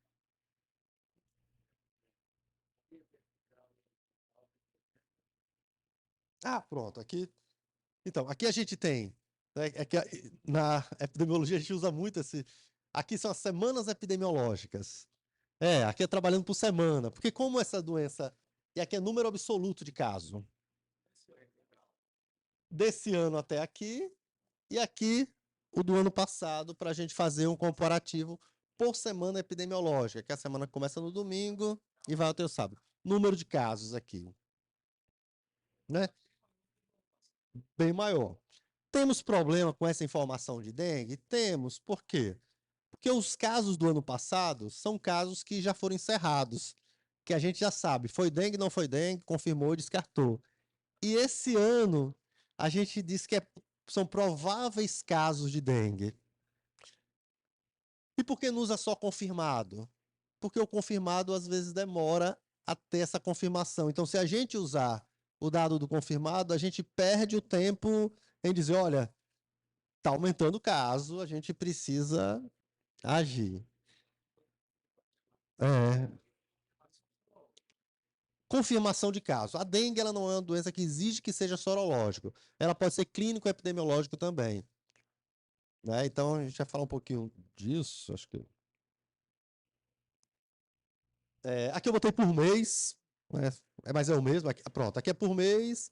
Ah, pronto, aqui. Então, aqui a gente tem, né, na epidemiologia a gente usa muito esse. Aqui são as semanas epidemiológicas. Aqui é trabalhando por semana, porque como essa doença, e aqui é número absoluto de caso, desse ano até aqui, e aqui o do ano passado, para a gente fazer um comparativo por semana epidemiológica, que a semana começa no domingo e vai até o sábado. Número de casos aqui, né? Bem maior. Temos problema com essa informação de dengue? Temos. Por quê? Porque os casos do ano passado são casos que já foram encerrados, que a gente já sabe, foi dengue, não foi dengue, confirmou, descartou. E esse ano, a gente diz que são prováveis casos de dengue. E por que não usa só confirmado? Porque o confirmado, às vezes, demora a ter essa confirmação. Então, se a gente usar o dado do confirmado, a gente perde o tempo em dizer, olha, está aumentando o caso, a gente precisa agir. Confirmação de caso. A dengue ela não é uma doença que exige que seja sorológico. Ela pode ser clínico-epidemiológico também. Né? Então, a gente vai falar um pouquinho disso, acho que. Aqui eu botei por mês, né? Mas é o mesmo. Aqui, pronto, aqui é por mês,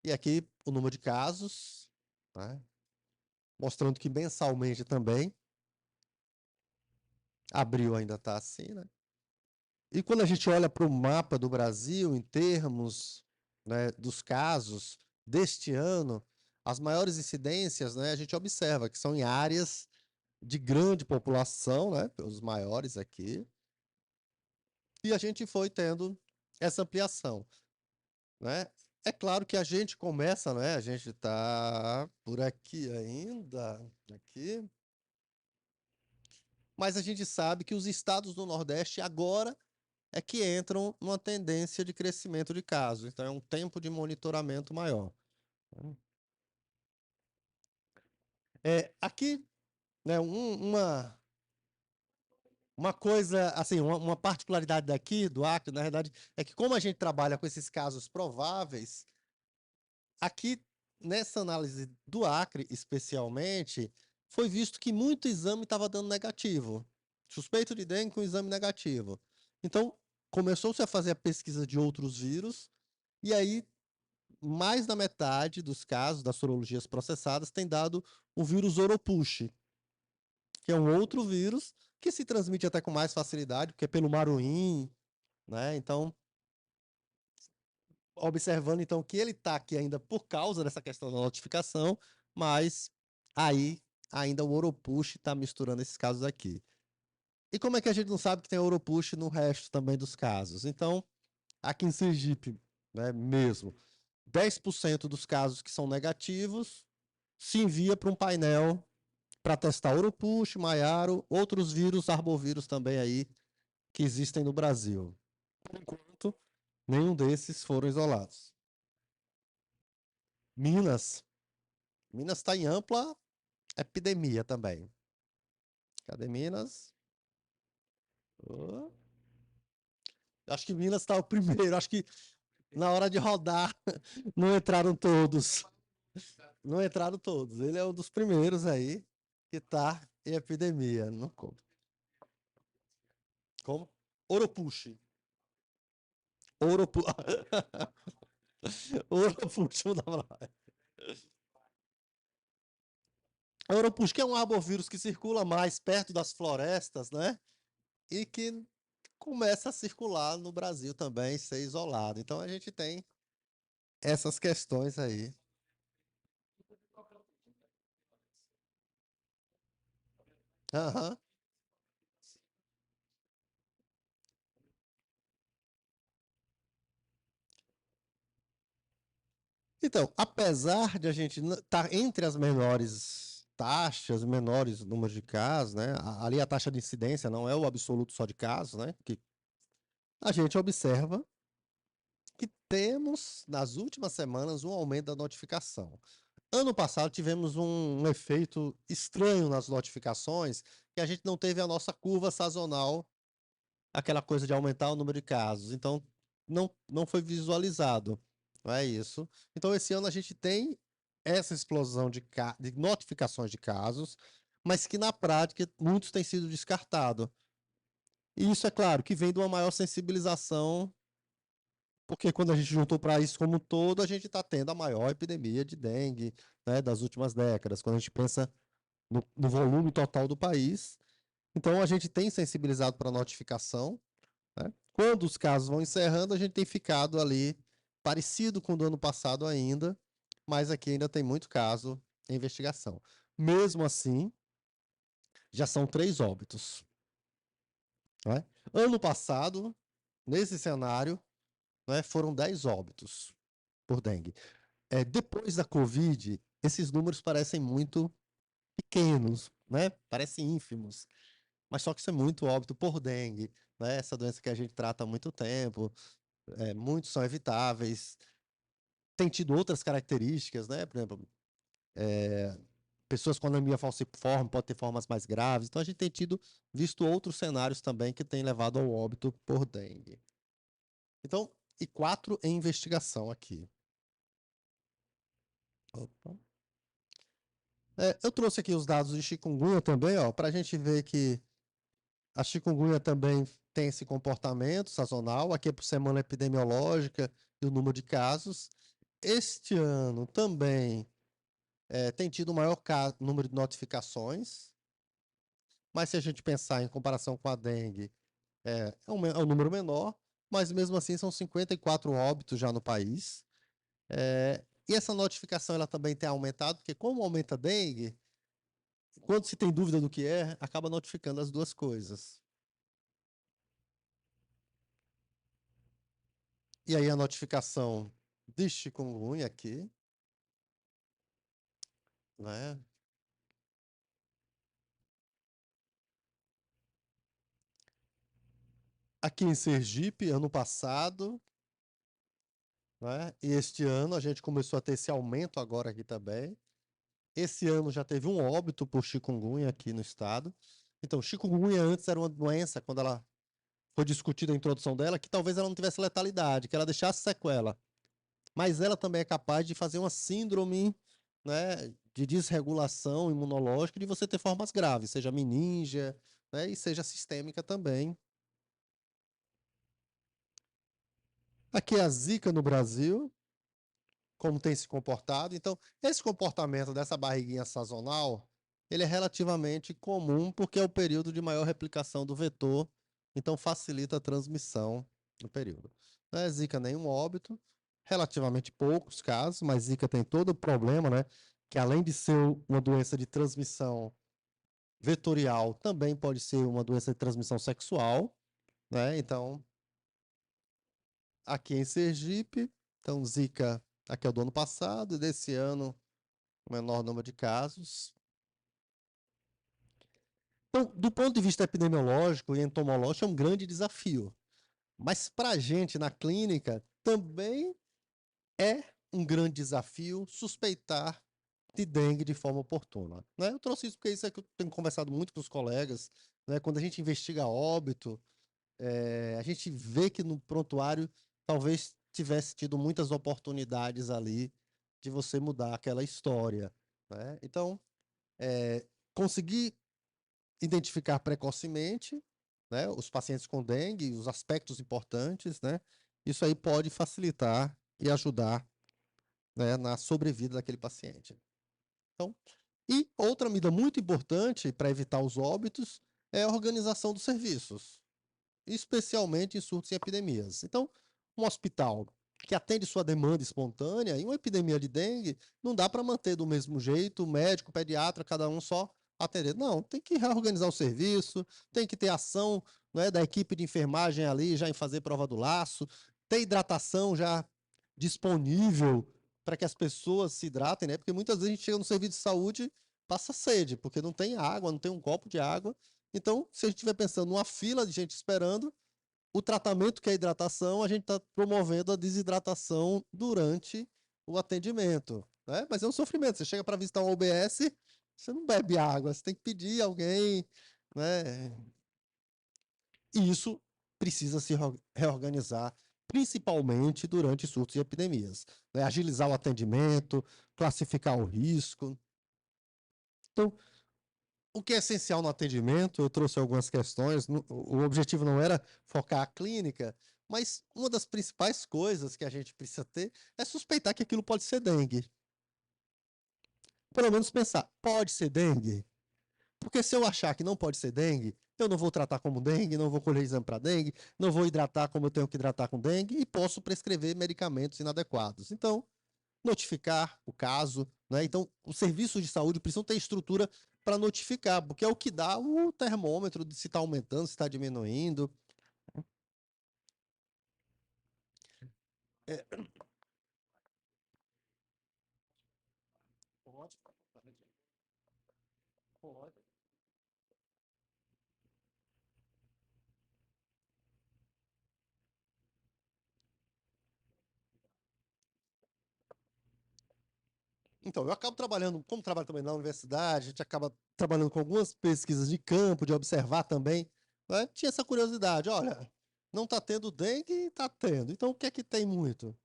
e aqui o número de casos, né? Mostrando que mensalmente também. Abril ainda está assim, né? E quando a gente olha para o mapa do Brasil, em termos, né, dos casos deste ano, as maiores incidências, né, a gente observa que são em áreas de grande população, né, os maiores aqui, e a gente foi tendo essa ampliação, né? É claro que a gente começa, né, a gente está por aqui ainda, aqui, mas a gente sabe que os estados do Nordeste agora é que entram numa tendência de crescimento de casos. Então, é um tempo de monitoramento maior. Aqui, né, uma coisa, assim, uma particularidade daqui, do Acre, na verdade, é que como a gente trabalha com esses casos prováveis, aqui, nessa análise do Acre, especialmente, foi visto que muito exame estava dando negativo. Suspeito de dengue com exame negativo. Então, começou-se a fazer a pesquisa de outros vírus, e aí mais da metade dos casos das sorologias processadas tem dado o vírus Oropush, que é um outro vírus que se transmite até com mais facilidade, porque é pelo maruim, né? Então, observando então que ele está aqui ainda por causa dessa questão da notificação, mas aí ainda o Oropush está misturando esses casos aqui. E como é que a gente não sabe que tem Oropush no resto também dos casos? Então, aqui em Sergipe, né, mesmo, 10% dos casos que são negativos se envia para um painel para testar Oropush, Maiaro, outros vírus, arbovírus também aí que existem no Brasil. Por enquanto, nenhum desses foram isolados. Minas está em ampla epidemia também. Cadê Minas? Oh. Acho que Minas está o primeiro. Acho que na hora de rodar não entraram todos. Não entraram todos. Ele é um dos primeiros aí que está em epidemia. Não conta. Como? Oropush. Oropush. Oropush, vou dar pra lá. Oropush, que é um arbovírus que circula mais perto das florestas, né? e que começa a circular no Brasil também, ser isolado. Então a gente tem essas questões aí. Aham. Então, apesar de a gente estar entre as menores taxas, menores números de casos, né? Ali a taxa de incidência não é o absoluto só de casos, né? Que a gente observa que temos, nas últimas semanas, um aumento da notificação. Ano passado tivemos um efeito estranho nas notificações, que a gente não teve a nossa curva sazonal, aquela coisa de aumentar o número de casos. Então, não foi visualizado. Não é isso. Então, esse ano a gente tem essa explosão de notificações de casos, mas que na prática muitos têm sido descartados. E isso é claro que vem de uma maior sensibilização, porque quando a gente juntou para isso como um todo, a gente está tendo a maior epidemia de dengue, né, das últimas décadas, quando a gente pensa no volume total do país. Então, a gente tem sensibilizado para notificação, né? Quando os casos vão encerrando, a gente tem ficado ali parecido com o do ano passado ainda, mas aqui ainda tem muito caso em investigação. Mesmo assim, já são 3 óbitos. Né? Ano passado, nesse cenário, né, foram 10 óbitos por dengue. Depois da Covid, esses números parecem muito pequenos, né? Parecem ínfimos. Mas só que isso é muito óbito por dengue, né? Essa doença que a gente trata há muito tempo, muitos são evitáveis. Tem tido outras características, né? Por exemplo, pessoas com anemia falciforme podem ter formas mais graves. Então, a gente tem visto outros cenários também que têm levado ao óbito por dengue. Então, e 4 em investigação aqui. Opa. Eu trouxe aqui os dados de chikungunya também, ó, para a gente ver que a chikungunya também tem esse comportamento sazonal. Aqui é por semana epidemiológica e o número de casos. Este ano também tem tido o maior número de notificações, mas se a gente pensar em comparação com a dengue, é um número menor, mas mesmo assim são 54 óbitos já no país. E essa notificação ela também tem aumentado, porque como aumenta a dengue, quando se tem dúvida do que acaba notificando as duas coisas. E aí a notificação de chikungunya aqui, né? Aqui em Sergipe, ano passado, né? E este ano a gente começou a ter esse aumento agora aqui também. Esse ano já teve um óbito por chikungunya aqui no estado. Então, chikungunya antes era uma doença, quando ela foi discutida a introdução dela, que talvez ela não tivesse letalidade, que ela deixasse sequela. Mas ela também é capaz de fazer uma síndrome, né, de desregulação imunológica, de você ter formas graves, seja meningia, né, e seja sistêmica também. Aqui é a Zika no Brasil, como tem se comportado. Então, esse comportamento dessa barriguinha sazonal, ele é relativamente comum porque é o período de maior replicação do vetor, então facilita a transmissão no período. Não é Zika nenhum óbito, relativamente poucos casos, mas Zika tem todo o problema, né? Que além de ser uma doença de transmissão vetorial, também pode ser uma doença de transmissão sexual, né? Então, aqui em Sergipe, então Zika aqui é o do ano passado, e desse ano o menor número de casos. Então, do ponto de vista epidemiológico e entomológico, é um grande desafio. Mas para a gente na clínica também é um grande desafio suspeitar de dengue de forma oportuna. Né? Eu trouxe isso porque isso é que eu tenho conversado muito com os colegas. Né? Quando a gente investiga óbito, a gente vê que no prontuário talvez tivesse tido muitas oportunidades ali de você mudar aquela história. Né? Então, conseguir identificar precocemente, né, os pacientes com dengue, os aspectos importantes, né, isso aí pode facilitar e ajudar, né, na sobrevida daquele paciente. Então, e outra medida muito importante para evitar os óbitos é a organização dos serviços, especialmente em surtos e epidemias. Então, um hospital que atende sua demanda espontânea, em uma epidemia de dengue, não dá para manter do mesmo jeito, o médico, o pediatra, cada um só atender. Não, tem que reorganizar o serviço, tem que ter ação, né, da equipe de enfermagem ali já em fazer prova do laço, ter hidratação já disponível para que as pessoas se hidratem, né? Porque muitas vezes a gente chega no serviço de saúde, passa sede, porque não tem água, não tem um copo de água. Então, se a gente estiver pensando numa fila de gente esperando, o tratamento que é a hidratação, a gente está promovendo a desidratação durante o atendimento, né? Mas é um sofrimento. Você chega para visitar um OBS, você não bebe água, você tem que pedir alguém, né? E isso precisa se reorganizar, principalmente durante surtos e epidemias, né? Agilizar o atendimento, classificar o risco. Então, o que é essencial no atendimento, eu trouxe algumas questões, o objetivo não era focar a clínica, mas uma das principais coisas que a gente precisa ter é suspeitar que aquilo pode ser dengue. Pelo menos pensar, pode ser dengue? Porque se eu achar que não pode ser dengue, eu não vou tratar como dengue, não vou colher exame para dengue, não vou hidratar como eu tenho que hidratar com dengue e posso prescrever medicamentos inadequados. Então, notificar o caso, né? Então, os serviços de saúde precisam ter estrutura para notificar, porque é o que dá o termômetro de se está aumentando, se está diminuindo. É... Pode. Pode. Então, eu acabo trabalhando, como trabalho também na universidade, a gente acaba trabalhando com algumas pesquisas de campo, de observar também, né? Tinha essa curiosidade, olha, não está tendo dengue, está tendo, então o que é que tem muito?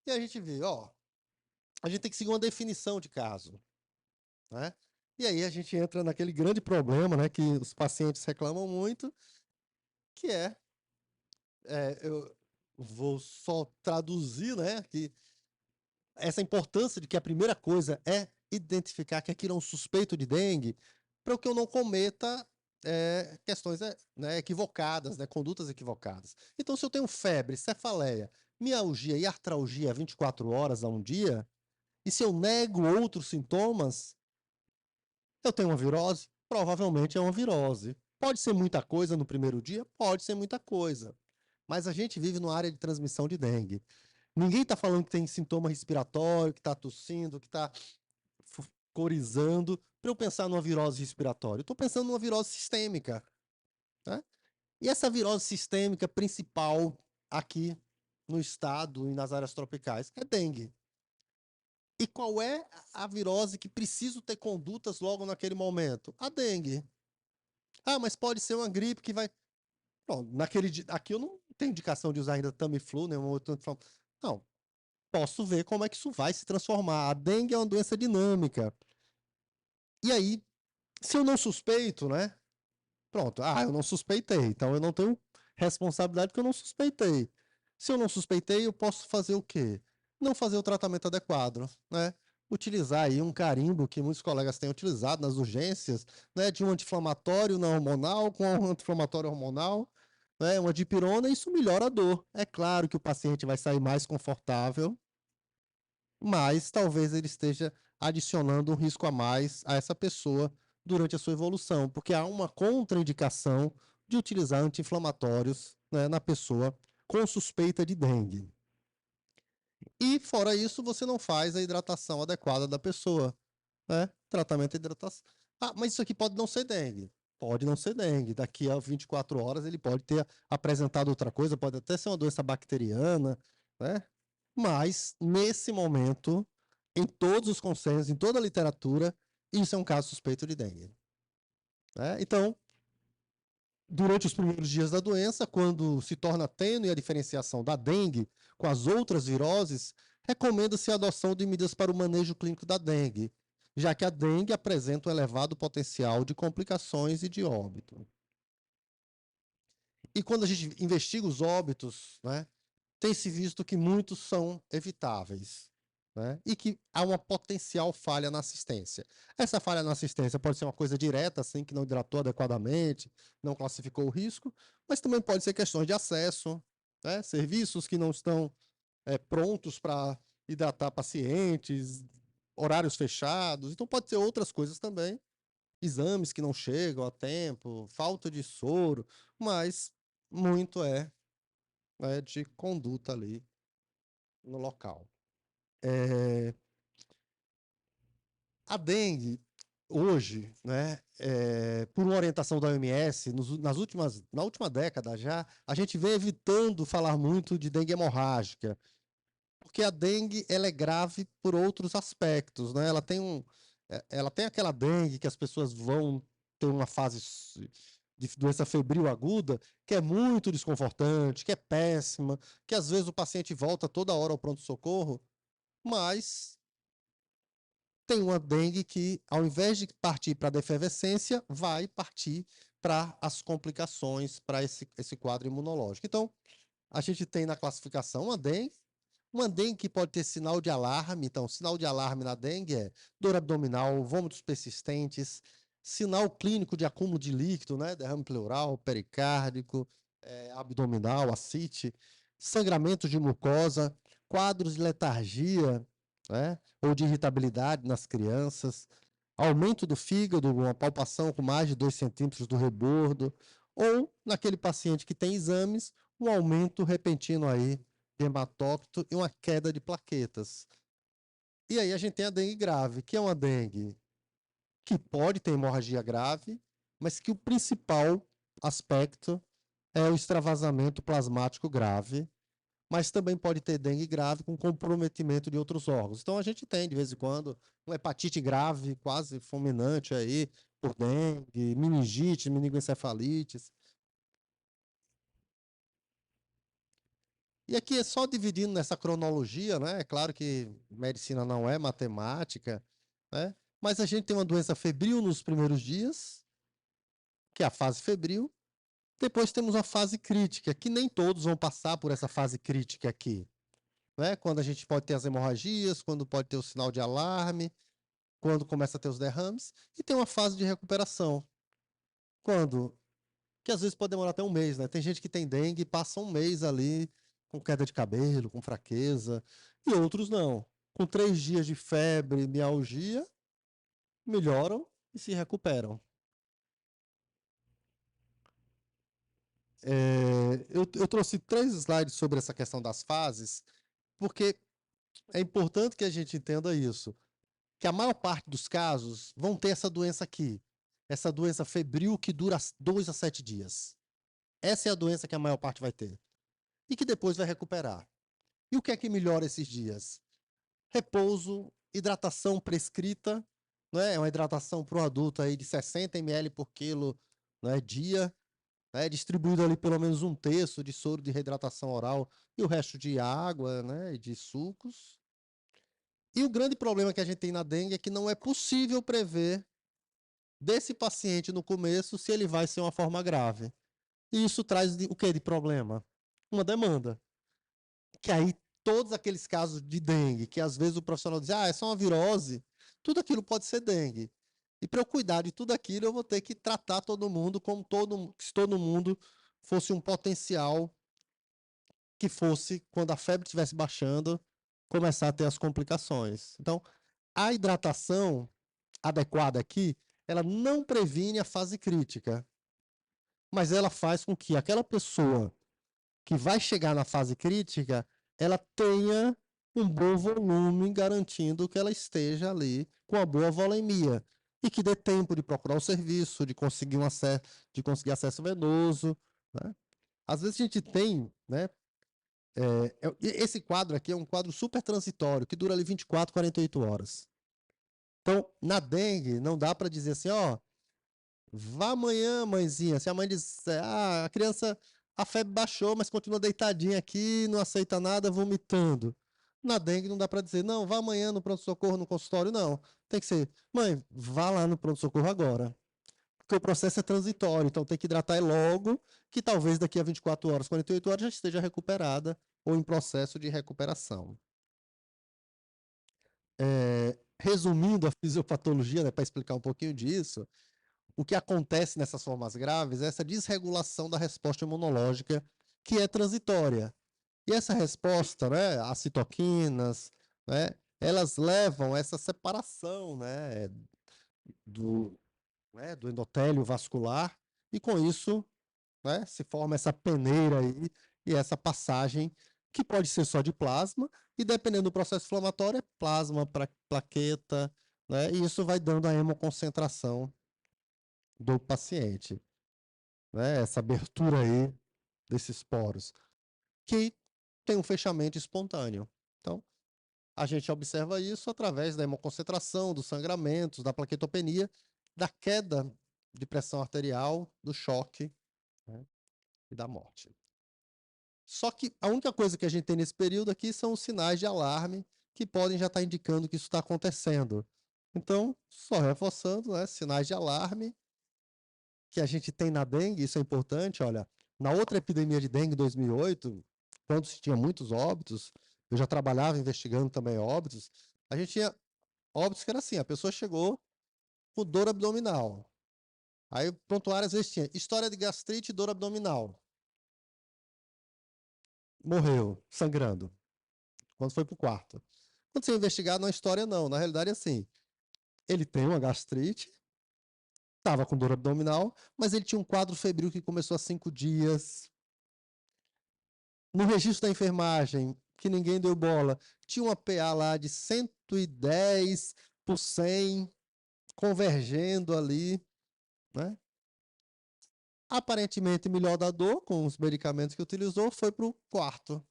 E a gente vê, ó, a gente tem que seguir uma definição de caso, né? E aí a gente entra naquele grande problema, né, que os pacientes reclamam muito, que eu vou só traduzir, né, que essa importância de que a primeira coisa é identificar que aquilo é um suspeito de dengue, para que eu não cometa questões né, equivocadas, né, condutas equivocadas. Então, se eu tenho febre, cefaleia, mialgia e artralgia 24 horas a um dia, e se eu nego outros sintomas, eu tenho uma virose? Provavelmente é uma virose. Pode ser muita coisa no primeiro dia? Pode ser muita coisa. Mas a gente vive numa área de transmissão de dengue. Ninguém está falando que tem sintoma respiratório, que está tossindo, que está corizando, para eu pensar numa virose respiratória. Estou pensando numa virose sistêmica. Né? E essa virose sistêmica principal aqui no estado e nas áreas tropicais é dengue. E qual é a virose que preciso ter condutas logo naquele momento? A dengue. Ah, mas pode ser uma gripe que vai... Bom, aqui eu não tenho indicação de usar ainda Tamiflu, nenhum outro... Não, posso ver como é que isso vai se transformar. A dengue é uma doença dinâmica. E aí, se eu não suspeito, né? Pronto, eu não suspeitei, então eu não tenho responsabilidade porque eu não suspeitei. Se eu não suspeitei, eu posso fazer o quê? Não fazer o tratamento adequado, né? Utilizar aí um carimbo que muitos colegas têm utilizado nas urgências, né? De um anti-inflamatório não hormonal com um anti-inflamatório hormonal, né? Uma dipirona, isso melhora a dor. É claro que o paciente vai sair mais confortável, mas talvez ele esteja adicionando um risco a mais a essa pessoa durante a sua evolução, porque há uma contraindicação de utilizar anti-inflamatórios, né, na pessoa com suspeita de dengue. E, fora isso, você não faz a hidratação adequada da pessoa, né? Tratamento de hidratação. Mas isso aqui pode não ser dengue. Pode não ser dengue. Daqui a 24 horas ele pode ter apresentado outra coisa, pode até ser uma doença bacteriana, né? Mas, nesse momento, em todos os consensos, em toda a literatura, isso é um caso suspeito de dengue. Né? Então, durante os primeiros dias da doença, quando se torna tênue a diferenciação da dengue com as outras viroses, recomenda-se a adoção de medidas para o manejo clínico da dengue, já que a dengue apresenta um elevado potencial de complicações e de óbito. E quando a gente investiga os óbitos, né, tem-se visto que muitos são evitáveis. né? E que há uma potencial falha na assistência. Essa falha na assistência pode ser uma coisa direta, assim, que não hidratou adequadamente, não classificou o risco, mas também pode ser questões de acesso, né? Serviços que não estão prontos para hidratar pacientes, horários fechados, então pode ser outras coisas também, exames que não chegam a tempo, falta de soro, mas muito né, de conduta ali no local. A dengue, hoje, né, por uma orientação da OMS, na última década já, a gente vem evitando falar muito de dengue hemorrágica, porque a dengue ela é grave por outros aspectos, né? Ela tem aquela dengue que as pessoas vão ter uma fase de doença febril aguda, que é muito desconfortante, que é péssima, que às vezes o paciente volta toda hora ao pronto-socorro, mas tem uma dengue que, ao invés de partir para a defervescência, vai partir para as complicações, para esse quadro imunológico. Então, a gente tem na classificação uma dengue que pode ter sinal de alarme. Então, sinal de alarme na dengue é dor abdominal, vômitos persistentes, sinal clínico de acúmulo de líquido, né? Derrame pleural, pericárdico, abdominal, ascite, sangramento de mucosa, quadros de letargia, né? Ou de irritabilidade nas crianças, aumento do fígado, uma palpação com mais de 2 centímetros do rebordo, ou naquele paciente que tem exames, um aumento repentino aí de hematócrito e uma queda de plaquetas. E aí a gente tem a dengue grave, que é uma dengue que pode ter hemorragia grave, mas que o principal aspecto é o extravasamento plasmático grave, mas também pode ter dengue grave com comprometimento de outros órgãos. Então a gente tem, de vez em quando, uma hepatite grave, quase fulminante aí, por dengue, meningite, meningoencefalites. E aqui é só dividindo nessa cronologia, né? É claro que medicina não é matemática, né? Mas a gente tem uma doença febril nos primeiros dias, que é a fase febril. Depois temos a fase crítica, que nem todos vão passar por essa fase crítica aqui, né? Quando a gente pode ter as hemorragias, quando pode ter o sinal de alarme, quando começa a ter os derrames, e tem uma fase de recuperação. Quando? Que às vezes pode demorar até um mês, né? Tem gente que tem dengue e passa um mês ali com queda de cabelo, com fraqueza, e outros não. Com 3 dias de febre, mialgia, melhoram e se recuperam. Eu trouxe 3 slides sobre essa questão das fases, porque é importante que a gente entenda isso, que a maior parte dos casos vão ter essa doença aqui, essa doença febril que dura 2 a 7 dias. Essa é a doença que a maior parte vai ter. E que depois vai recuperar. E o que é que melhora esses dias? Repouso, hidratação prescrita, né? É uma hidratação para o adulto aí de 60 ml por quilo, né, dia, né? Distribuído ali pelo menos 1/3 de soro de reidratação oral e o resto de água, né, e de sucos. E o grande problema que a gente tem na dengue é que não é possível prever desse paciente no começo se ele vai ser uma forma grave. E isso traz o que de problema? Uma demanda. Que aí todos aqueles casos de dengue, que às vezes o profissional diz, é só uma virose, tudo aquilo pode ser dengue. E para eu cuidar de tudo aquilo, eu vou ter que tratar todo mundo como se todo mundo fosse um potencial que fosse, quando a febre estivesse baixando, começar a ter as complicações. Então, a hidratação adequada aqui, ela não previne a fase crítica, mas ela faz com que aquela pessoa que vai chegar na fase crítica, ela tenha um bom volume, garantindo que ela esteja ali com a boa volemia e que dê tempo de procurar o serviço, de conseguir acesso venoso, né? Às vezes a gente tem, né? Esse quadro aqui é um quadro super transitório, que dura ali 24, 48 horas. Então, na dengue, não dá para dizer assim, ó, vá amanhã, mãezinha. Se a mãe disser, a criança, a febre baixou, mas continua deitadinha aqui, não aceita nada, vomitando. Na dengue não dá para dizer, não, vá amanhã no pronto-socorro, no consultório, não. Tem que ser, mãe, vá lá no pronto-socorro agora. Porque o processo é transitório, então tem que hidratar logo, que talvez daqui a 24 horas, 48 horas já esteja recuperada ou em processo de recuperação. resumindo a fisiopatologia, né, para explicar um pouquinho disso, o que acontece nessas formas graves é essa desregulação da resposta imunológica que é transitória. E essa resposta, né, as citoquinas, né, elas levam a essa separação, né, do, do endotélio vascular, e com isso, né, se forma essa peneira aí e essa passagem que pode ser só de plasma, e dependendo do processo inflamatório, é plasma, plaqueta, né, e isso vai dando a hemoconcentração do paciente, né, essa abertura aí desses poros, que tem um fechamento espontâneo. Então, a gente observa isso através da hemoconcentração, dos sangramentos, da plaquetopenia, da queda de pressão arterial, do choque, né, e da morte. Só que a única coisa que a gente tem nesse período aqui são os sinais de alarme que podem já estar indicando que isso está acontecendo. Então, só reforçando, né, sinais de alarme que a gente tem na dengue, isso é importante, olha, na outra epidemia de dengue em 2008, quando se tinha muitos óbitos, eu já trabalhava investigando também óbitos, a gente tinha óbitos que era assim, a pessoa chegou com dor abdominal, aí o prontuário às vezes tinha história de gastrite e dor abdominal, morreu, sangrando, quando foi para o quarto. Quando você é investigado, não é história não, na realidade é assim, ele tem uma gastrite, estava com dor abdominal, mas ele tinha um quadro febril que começou há 5 dias. No registro da enfermagem, que ninguém deu bola, tinha uma PA lá de 110 por 100, convergendo ali, né? Aparentemente melhor da dor, com os medicamentos que utilizou, foi para o quarto.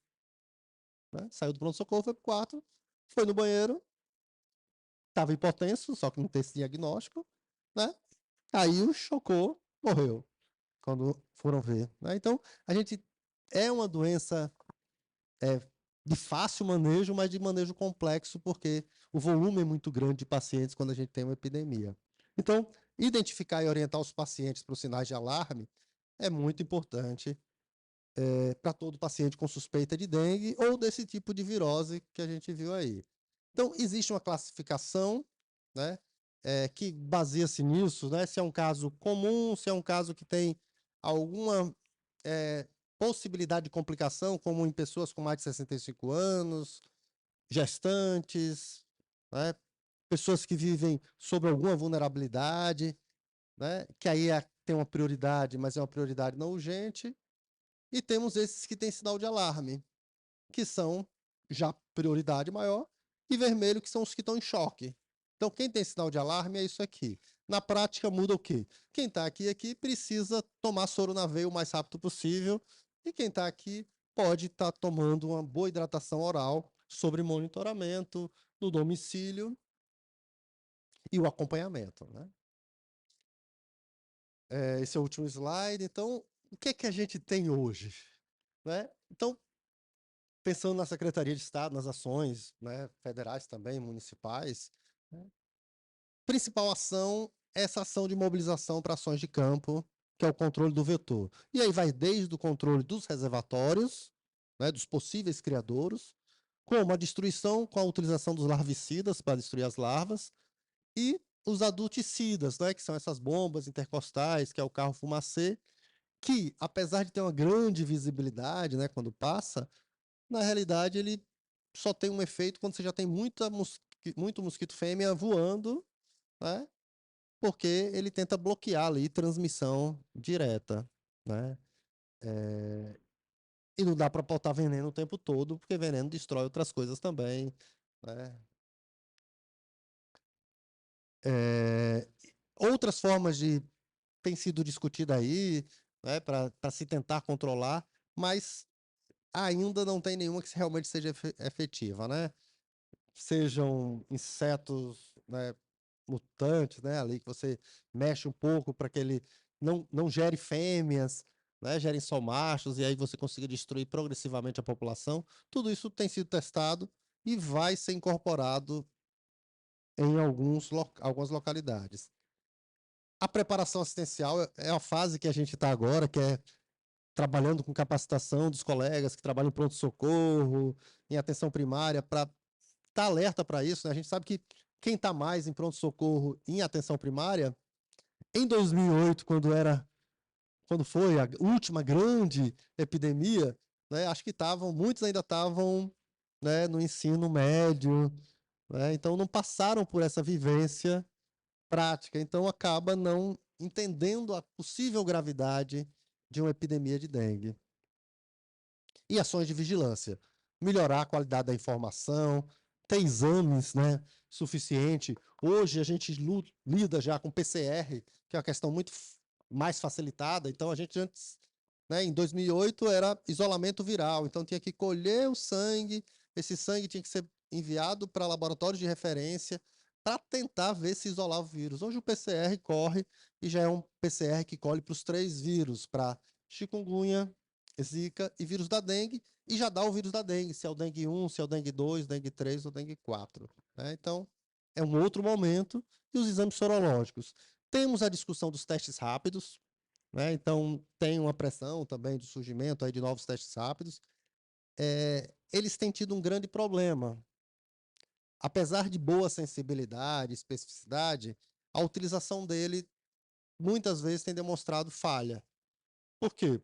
Né? Saiu do pronto-socorro, foi para o quarto, foi no banheiro, estava hipotenso, só que não tem esse diagnóstico, né? Caiu, chocou, morreu, quando foram ver. Né? Então, a gente é uma doença de fácil manejo, mas de manejo complexo, porque o volume é muito grande de pacientes quando a gente tem uma epidemia. Então, identificar e orientar os pacientes para os sinais de alarme é muito importante para todo paciente com suspeita de dengue ou desse tipo de virose que a gente viu aí. Então, existe uma classificação, né, que baseia-se nisso, né, se é um caso comum, se é um caso que tem alguma possibilidade de complicação, como em pessoas com mais de 65 anos, gestantes, né, pessoas que vivem sob alguma vulnerabilidade, né, que aí tem uma prioridade, mas é uma prioridade não urgente, e temos esses que têm sinal de alarme, que são já prioridade maior, e vermelho, que são os que estão em choque. Então, quem tem sinal de alarme é isso aqui. Na prática, muda o quê? Quem está aqui precisa tomar soro na veia o mais rápido possível, e quem está aqui pode estar tomando uma boa hidratação oral sobre monitoramento no domicílio e o acompanhamento. Né? Esse é o último slide. Então, o que é que a gente tem hoje? Né? Então, pensando na Secretaria de Estado, nas ações, né, federais também, municipais, né, principal ação é essa ação de mobilização para ações de campo, que é o controle do vetor. E aí vai desde o controle dos reservatórios, né, dos possíveis criadouros, como a destruição com a utilização dos larvicidas para destruir as larvas, e os adulticidas, né, que são essas bombas intercostais, que é o carro fumacê, que, apesar de ter uma grande visibilidade, né, quando passa, na realidade ele só tem um efeito quando você já tem muito mosquito fêmea voando, né, porque ele tenta bloquear ali transmissão direta, né? E não dá para botar veneno o tempo todo, porque veneno destrói outras coisas também, né? Outras formas de tem sido discutida aí, né, para se tentar controlar, mas ainda não tem nenhuma que realmente seja efetiva, né? Sejam insetos, né, mutantes, né, ali que você mexe um pouco para que ele não gere fêmeas, né, gerem só machos, e aí você consiga destruir progressivamente a população. Tudo isso tem sido testado e vai ser incorporado em algumas localidades. A preparação assistencial é a fase que a gente está agora, que é trabalhando com capacitação dos colegas que trabalham em pronto-socorro, em atenção primária, para estar alerta para isso, né? A gente sabe que quem está mais em pronto-socorro em atenção primária, em 2008, quando foi a última grande epidemia, né, acho que muitos ainda estavam, né, no ensino médio, né, então não passaram por essa vivência prática, então acaba não entendendo a possível gravidade de uma epidemia de dengue. E ações de vigilância, melhorar a qualidade da informação, ter exames, né, suficiente. Hoje a gente lida já com PCR, que é uma questão muito mais facilitada. Então a gente antes, né, em 2008 era isolamento viral, então tinha que colher o sangue, esse sangue tinha que ser enviado para laboratórios de referência para tentar ver se isolava o vírus. Hoje o PCR corre e já é um PCR que colhe para os 3 vírus, para chikungunya, Zika e vírus da dengue, e já dá o vírus da dengue, se é o dengue 1, se é o dengue 2, dengue 3 ou dengue 4. Né? Então, é um outro momento. E os exames sorológicos. Temos a discussão dos testes rápidos, né? Então, tem uma pressão também de surgimento aí de novos testes rápidos. Eles têm tido um grande problema. Apesar de boa sensibilidade, especificidade, a utilização dele muitas vezes tem demonstrado falha. Por quê?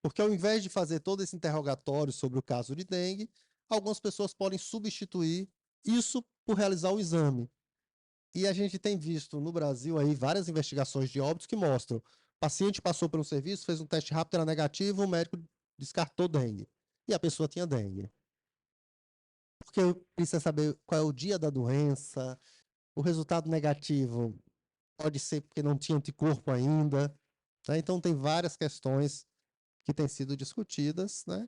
Porque ao invés de fazer todo esse interrogatório sobre o caso de dengue, algumas pessoas podem substituir isso por realizar o exame. E a gente tem visto no Brasil aí várias investigações de óbitos que mostram: o paciente passou por um serviço, fez um teste rápido, era negativo, o médico descartou dengue. E a pessoa tinha dengue. Porque precisa saber qual é o dia da doença, o resultado negativo pode ser porque não tinha anticorpo ainda. Né? Então, tem várias questões que têm sido discutidas, né?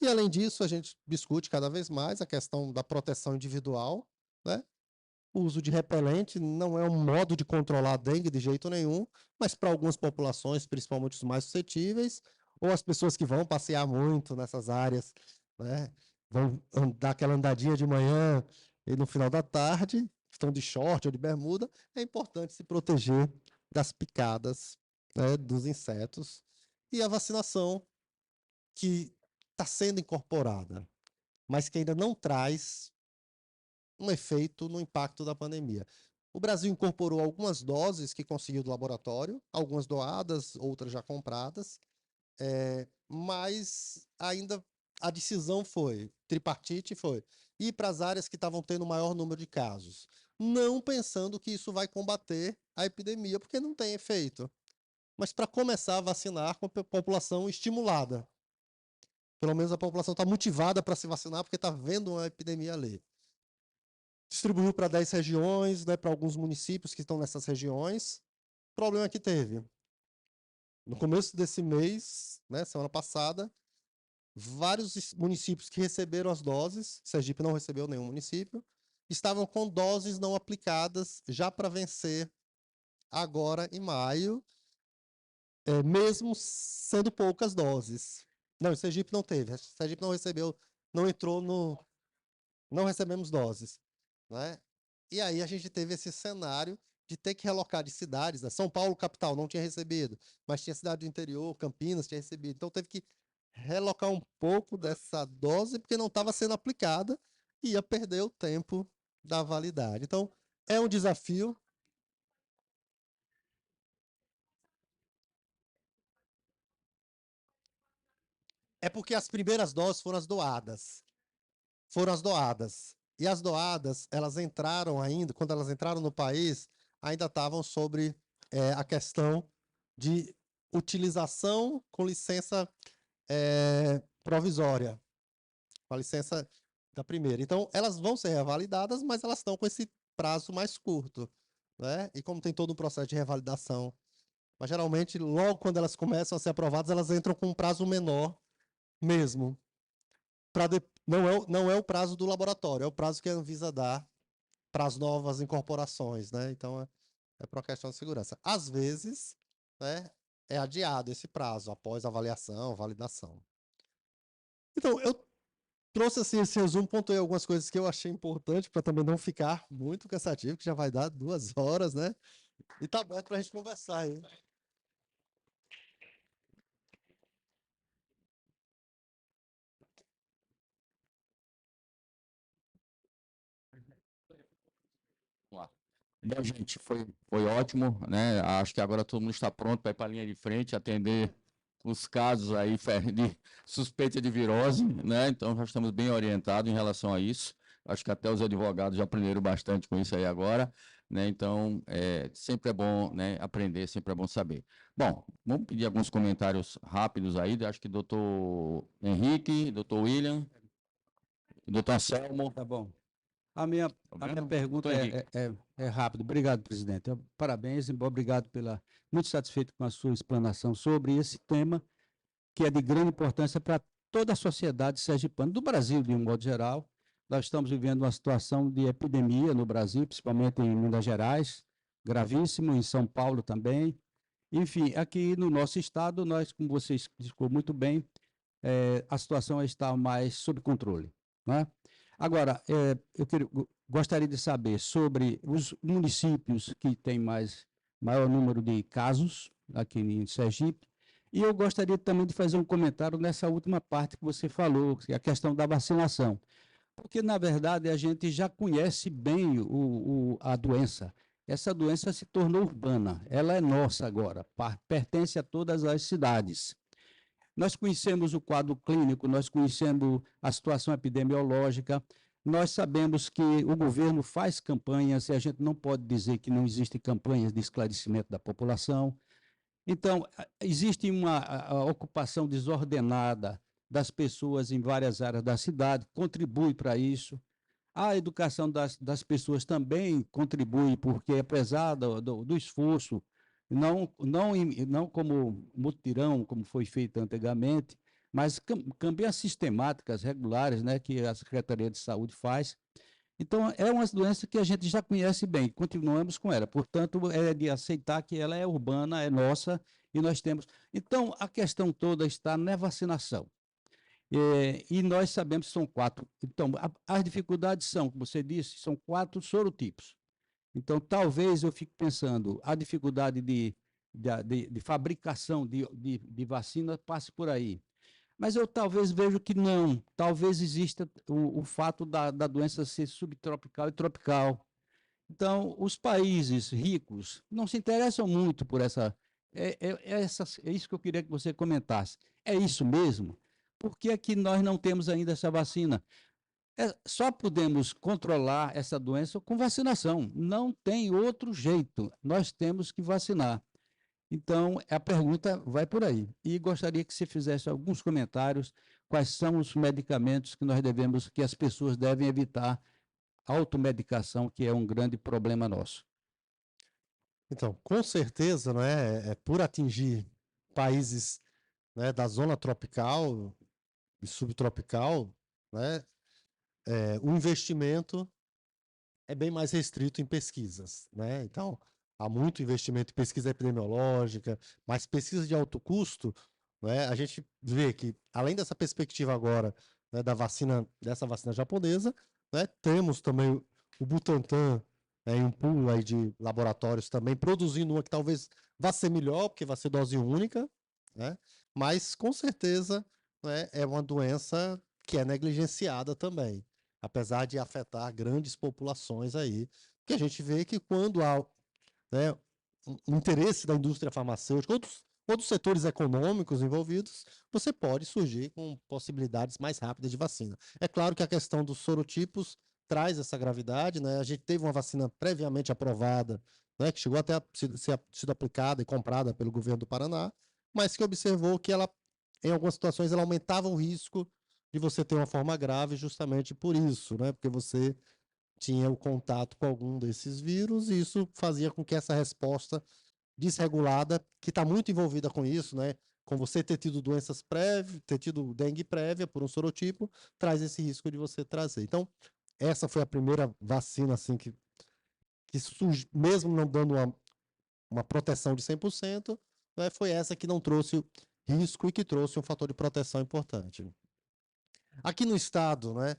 E, além disso, a gente discute cada vez mais a questão da proteção individual, né? O uso de repelente não é um modo de controlar a dengue de jeito nenhum, mas para algumas populações, principalmente os mais suscetíveis, ou as pessoas que vão passear muito nessas áreas, né? Vão dar aquela andadinha de manhã e no final da tarde, estão de short ou de bermuda, é importante se proteger das picadas, né, dos insetos. E a vacinação, que está sendo incorporada, mas que ainda não traz um efeito no impacto da pandemia. O Brasil incorporou algumas doses que conseguiu do laboratório, algumas doadas, outras já compradas, mas ainda a decisão tripartite foi, ir para as áreas que estavam tendo o maior número de casos, não pensando que isso vai combater a epidemia, porque não tem efeito, mas para começar a vacinar com a população estimulada. Pelo menos a população está motivada para se vacinar porque está vendo uma epidemia ali. Distribuiu para 10 regiões, né, para alguns municípios que estão nessas regiões. O problema que teve, no começo desse mês, né, semana passada, vários municípios que receberam as doses, Sergipe não recebeu nenhum município, estavam com doses não aplicadas já para vencer agora em maio, mesmo sendo poucas doses. Não, Sergipe não teve, Sergipe não recebeu, não entrou no... Não recebemos doses, né? E aí a gente teve esse cenário de ter que relocar de cidades, né? São Paulo, capital, não tinha recebido, mas tinha cidade do interior, Campinas tinha recebido. Então teve que relocar um pouco dessa dose, porque não estava sendo aplicada e ia perder o tempo da validade. Então, é um desafio. É porque as primeiras doses foram as doadas. Foram as doadas. E as doadas, elas entraram ainda, quando elas entraram no país, ainda estavam sobre a questão de utilização com licença provisória, com a licença da primeira. Então, elas vão ser revalidadas, mas elas estão com esse prazo mais curto, né? E como tem todo um processo de revalidação, mas geralmente, logo quando elas começam a ser aprovadas, elas entram com um prazo menor mesmo. Não é o prazo do laboratório, é o prazo que a Anvisa dá para as novas incorporações, né? Então, é para a questão de segurança. Às vezes, né, é adiado esse prazo, após avaliação, validação. Então, eu trouxe assim, esse resumo, pontuei algumas coisas que eu achei importante para também não ficar muito cansativo, que já vai dar 2 horas, né? E tá aberto para a gente conversar aí. Bom, gente, foi ótimo, né? Acho que agora todo mundo está pronto para ir para a linha de frente, atender os casos aí de suspeita de virose, né? Então já estamos bem orientados em relação a isso. Acho que até os advogados já aprenderam bastante com isso aí agora, né? Então, sempre é bom, né, aprender, sempre é bom saber. Bom, vamos pedir alguns comentários rápidos aí. Acho que doutor Henrique, doutor William, doutor Anselmo. Tá bom. A minha, Tá a minha vendo? pergunta Doutor Henrique. é rápida. Obrigado, presidente. Parabéns e obrigado pela. Muito satisfeito com a sua explanação sobre esse tema, que é de grande importância para toda a sociedade sergipana, do Brasil, de um modo geral. Nós estamos vivendo uma situação de epidemia no Brasil, principalmente em Minas Gerais, gravíssimo, em São Paulo também. Enfim, aqui no nosso estado, nós, como você explicou muito bem, a situação está mais sob controle, né? Agora, gostaria de saber sobre os municípios que têm maior número de casos aqui em Sergipe, e eu gostaria também de fazer um comentário nessa última parte que você falou, que é a questão da vacinação, porque, na verdade, a gente já conhece bem a doença. Essa doença se tornou urbana, ela é nossa agora, pertence a todas as cidades. Nós conhecemos o quadro clínico, nós conhecemos a situação epidemiológica, nós sabemos que o governo faz campanhas e a gente não pode dizer que não existem campanhas de esclarecimento da população. Então, existe a ocupação desordenada das pessoas em várias áreas da cidade, contribui para isso. A educação das pessoas também contribui, porque apesar do esforço, não como mutirão, como foi feito antigamente, mas campanhas sistemáticas, regulares, né, que a Secretaria de Saúde faz. Então, é uma doença que a gente já conhece bem, continuamos com ela. Portanto, é de aceitar que ela é urbana, é nossa, e nós temos. Então, a questão toda está na vacinação. E nós sabemos que são 4. Então, as dificuldades são, como você disse, são 4 sorotipos. Então, talvez eu fique pensando, a dificuldade de fabricação de vacina passe por aí. Mas eu talvez vejo que não. Talvez exista o fato da doença ser subtropical e tropical. Então, os países ricos não se interessam muito por essa. É isso que eu queria que você comentasse. É isso mesmo? Por que é que nós não temos ainda essa vacina? Só podemos controlar essa doença com vacinação. Não tem outro jeito. Nós temos que vacinar. Então, a pergunta vai por aí. E gostaria que você fizesse alguns comentários. Quais são os medicamentos que as pessoas devem evitar? A automedicação, que é um grande problema nosso. Então, com certeza, não é por atingir países, né, da zona tropical e subtropical, né, o investimento é bem mais restrito em pesquisas, né? Então, há muito investimento em pesquisa epidemiológica, mas pesquisa de alto custo, né? A gente vê que, além dessa perspectiva agora, né, dessa vacina japonesa, né, temos também o Butantan, em um pool aí de laboratórios também produzindo uma que talvez vá ser melhor, porque vai ser dose única, né? Mas, com certeza, né, é uma doença que é negligenciada também, apesar de afetar grandes populações aí, que a gente vê que quando há, né, um interesse da indústria farmacêutica, outros setores econômicos envolvidos, você pode surgir com possibilidades mais rápidas de vacina. É claro que a questão dos sorotipos traz essa gravidade, né? A gente teve uma vacina previamente aprovada, né, que chegou até a ser sido aplicada e comprada pelo governo do Paraná, mas que observou que ela, em algumas situações, ela aumentava o risco de você ter uma forma grave justamente por isso, né? Porque você tinha o contato com algum desses vírus e isso fazia com que essa resposta desregulada, que está muito envolvida com isso, né? Com você ter tido doenças prévias, ter tido dengue prévia por um sorotipo, traz esse risco de você trazer. Então, essa foi a primeira vacina, assim, que surge, mesmo não dando uma proteção de 100%, né? Foi essa que não trouxe risco e que trouxe um fator de proteção importante. Aqui no estado, né,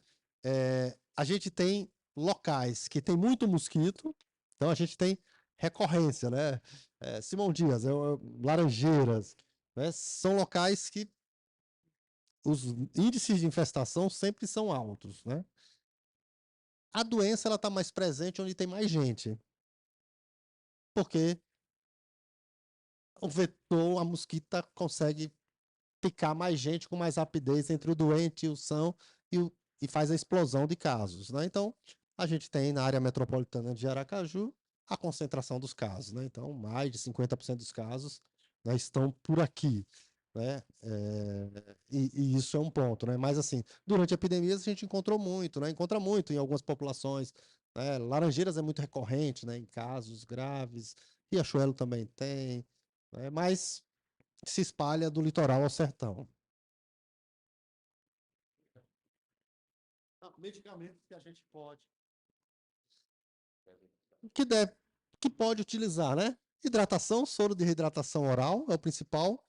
a gente tem locais que tem muito mosquito, então a gente tem recorrência, né? Simão Dias, Laranjeiras, né? São locais que os índices de infestação sempre são altos, né? A doença ela está mais presente onde tem mais gente. porque o vetor, a mosquita consegue picar mais gente com mais rapidez entre o doente e o são e faz a explosão de casos, né? Então, a gente tem na área metropolitana de Aracaju a concentração dos casos, né? Então, mais de 50% dos casos, né, estão por aqui, né? E isso é um ponto, né? Mas, assim, durante a epidemia a gente encontrou muito, né? Encontra muito em algumas populações, né? Laranjeiras é muito recorrente, né? Em casos graves, Riachuelo também tem, né? Mas se espalha do litoral ao sertão. Medicamentos que a gente pode. Que pode utilizar, né? Hidratação, soro de reidratação oral é o principal.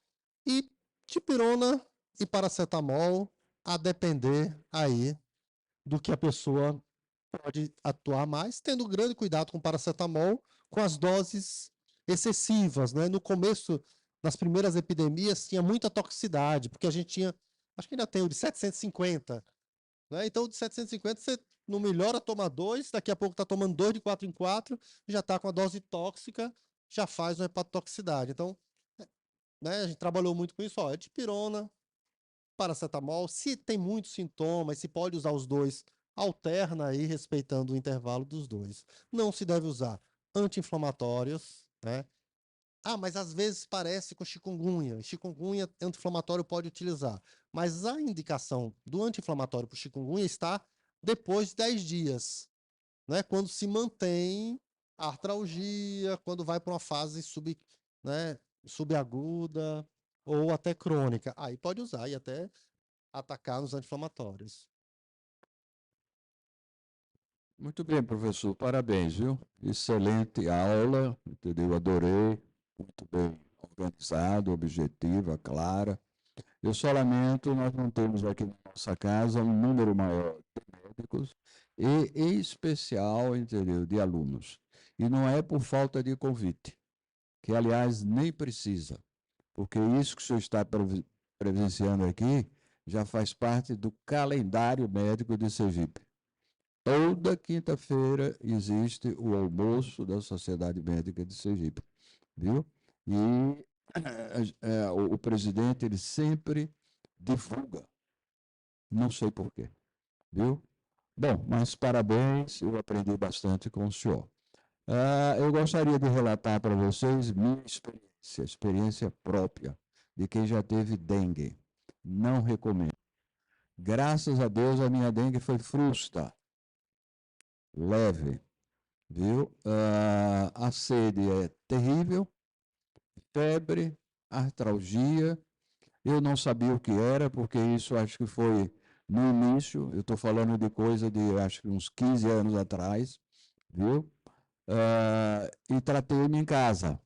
E dipirona e paracetamol, a depender aí do que a pessoa pode atuar mais, tendo grande cuidado com paracetamol, com as doses excessivas, né? No começo, nas primeiras epidemias, tinha muita toxicidade, porque a gente tinha, acho que ainda tem o de 750, né? Então, o de 750, você não melhora, toma 2, daqui a pouco está tomando 2 de 4 em 4, já está com a dose tóxica, já faz uma hepatotoxicidade. Então, né, a gente trabalhou muito com isso, ó, é dipirona, paracetamol, se tem muitos sintomas, se pode usar os dois, alterna aí, respeitando o intervalo dos dois. Não se deve usar anti-inflamatórios, né? Ah, mas às vezes parece com chikungunya. Chikungunya, anti-inflamatório pode utilizar. Mas a indicação do anti-inflamatório para o chikungunya está depois de 10 dias, né? Quando se mantém a artralgia, quando vai para uma fase né, subaguda ou até crônica. Aí pode usar e até atacar nos anti-inflamatórios. Muito bem, professor. Parabéns, viu? Excelente aula, entendeu? Adorei. Muito bem organizado, objetiva, clara. Eu só lamento, nós não temos aqui na nossa casa um número maior de médicos e, em especial, entendeu, de alunos. E não é por falta de convite, que, aliás, nem precisa, porque isso que o senhor está presenciando aqui já faz parte do calendário médico de Sergipe. Toda quinta-feira existe o almoço da Sociedade Médica de Sergipe, viu? E o presidente, ele sempre divulga, não sei por quê, viu? Bom, mas parabéns, eu aprendi bastante com o senhor. Eu gostaria de relatar para vocês minha experiência própria, de quem já teve dengue. Não recomendo. Graças a Deus, a minha dengue foi frusta, leve, viu? A sede é terrível, febre, artralgia. Eu não sabia o que era, porque isso acho que foi no início, eu estou falando de coisa de acho que uns 15 anos atrás, viu? E tratei-me em casa.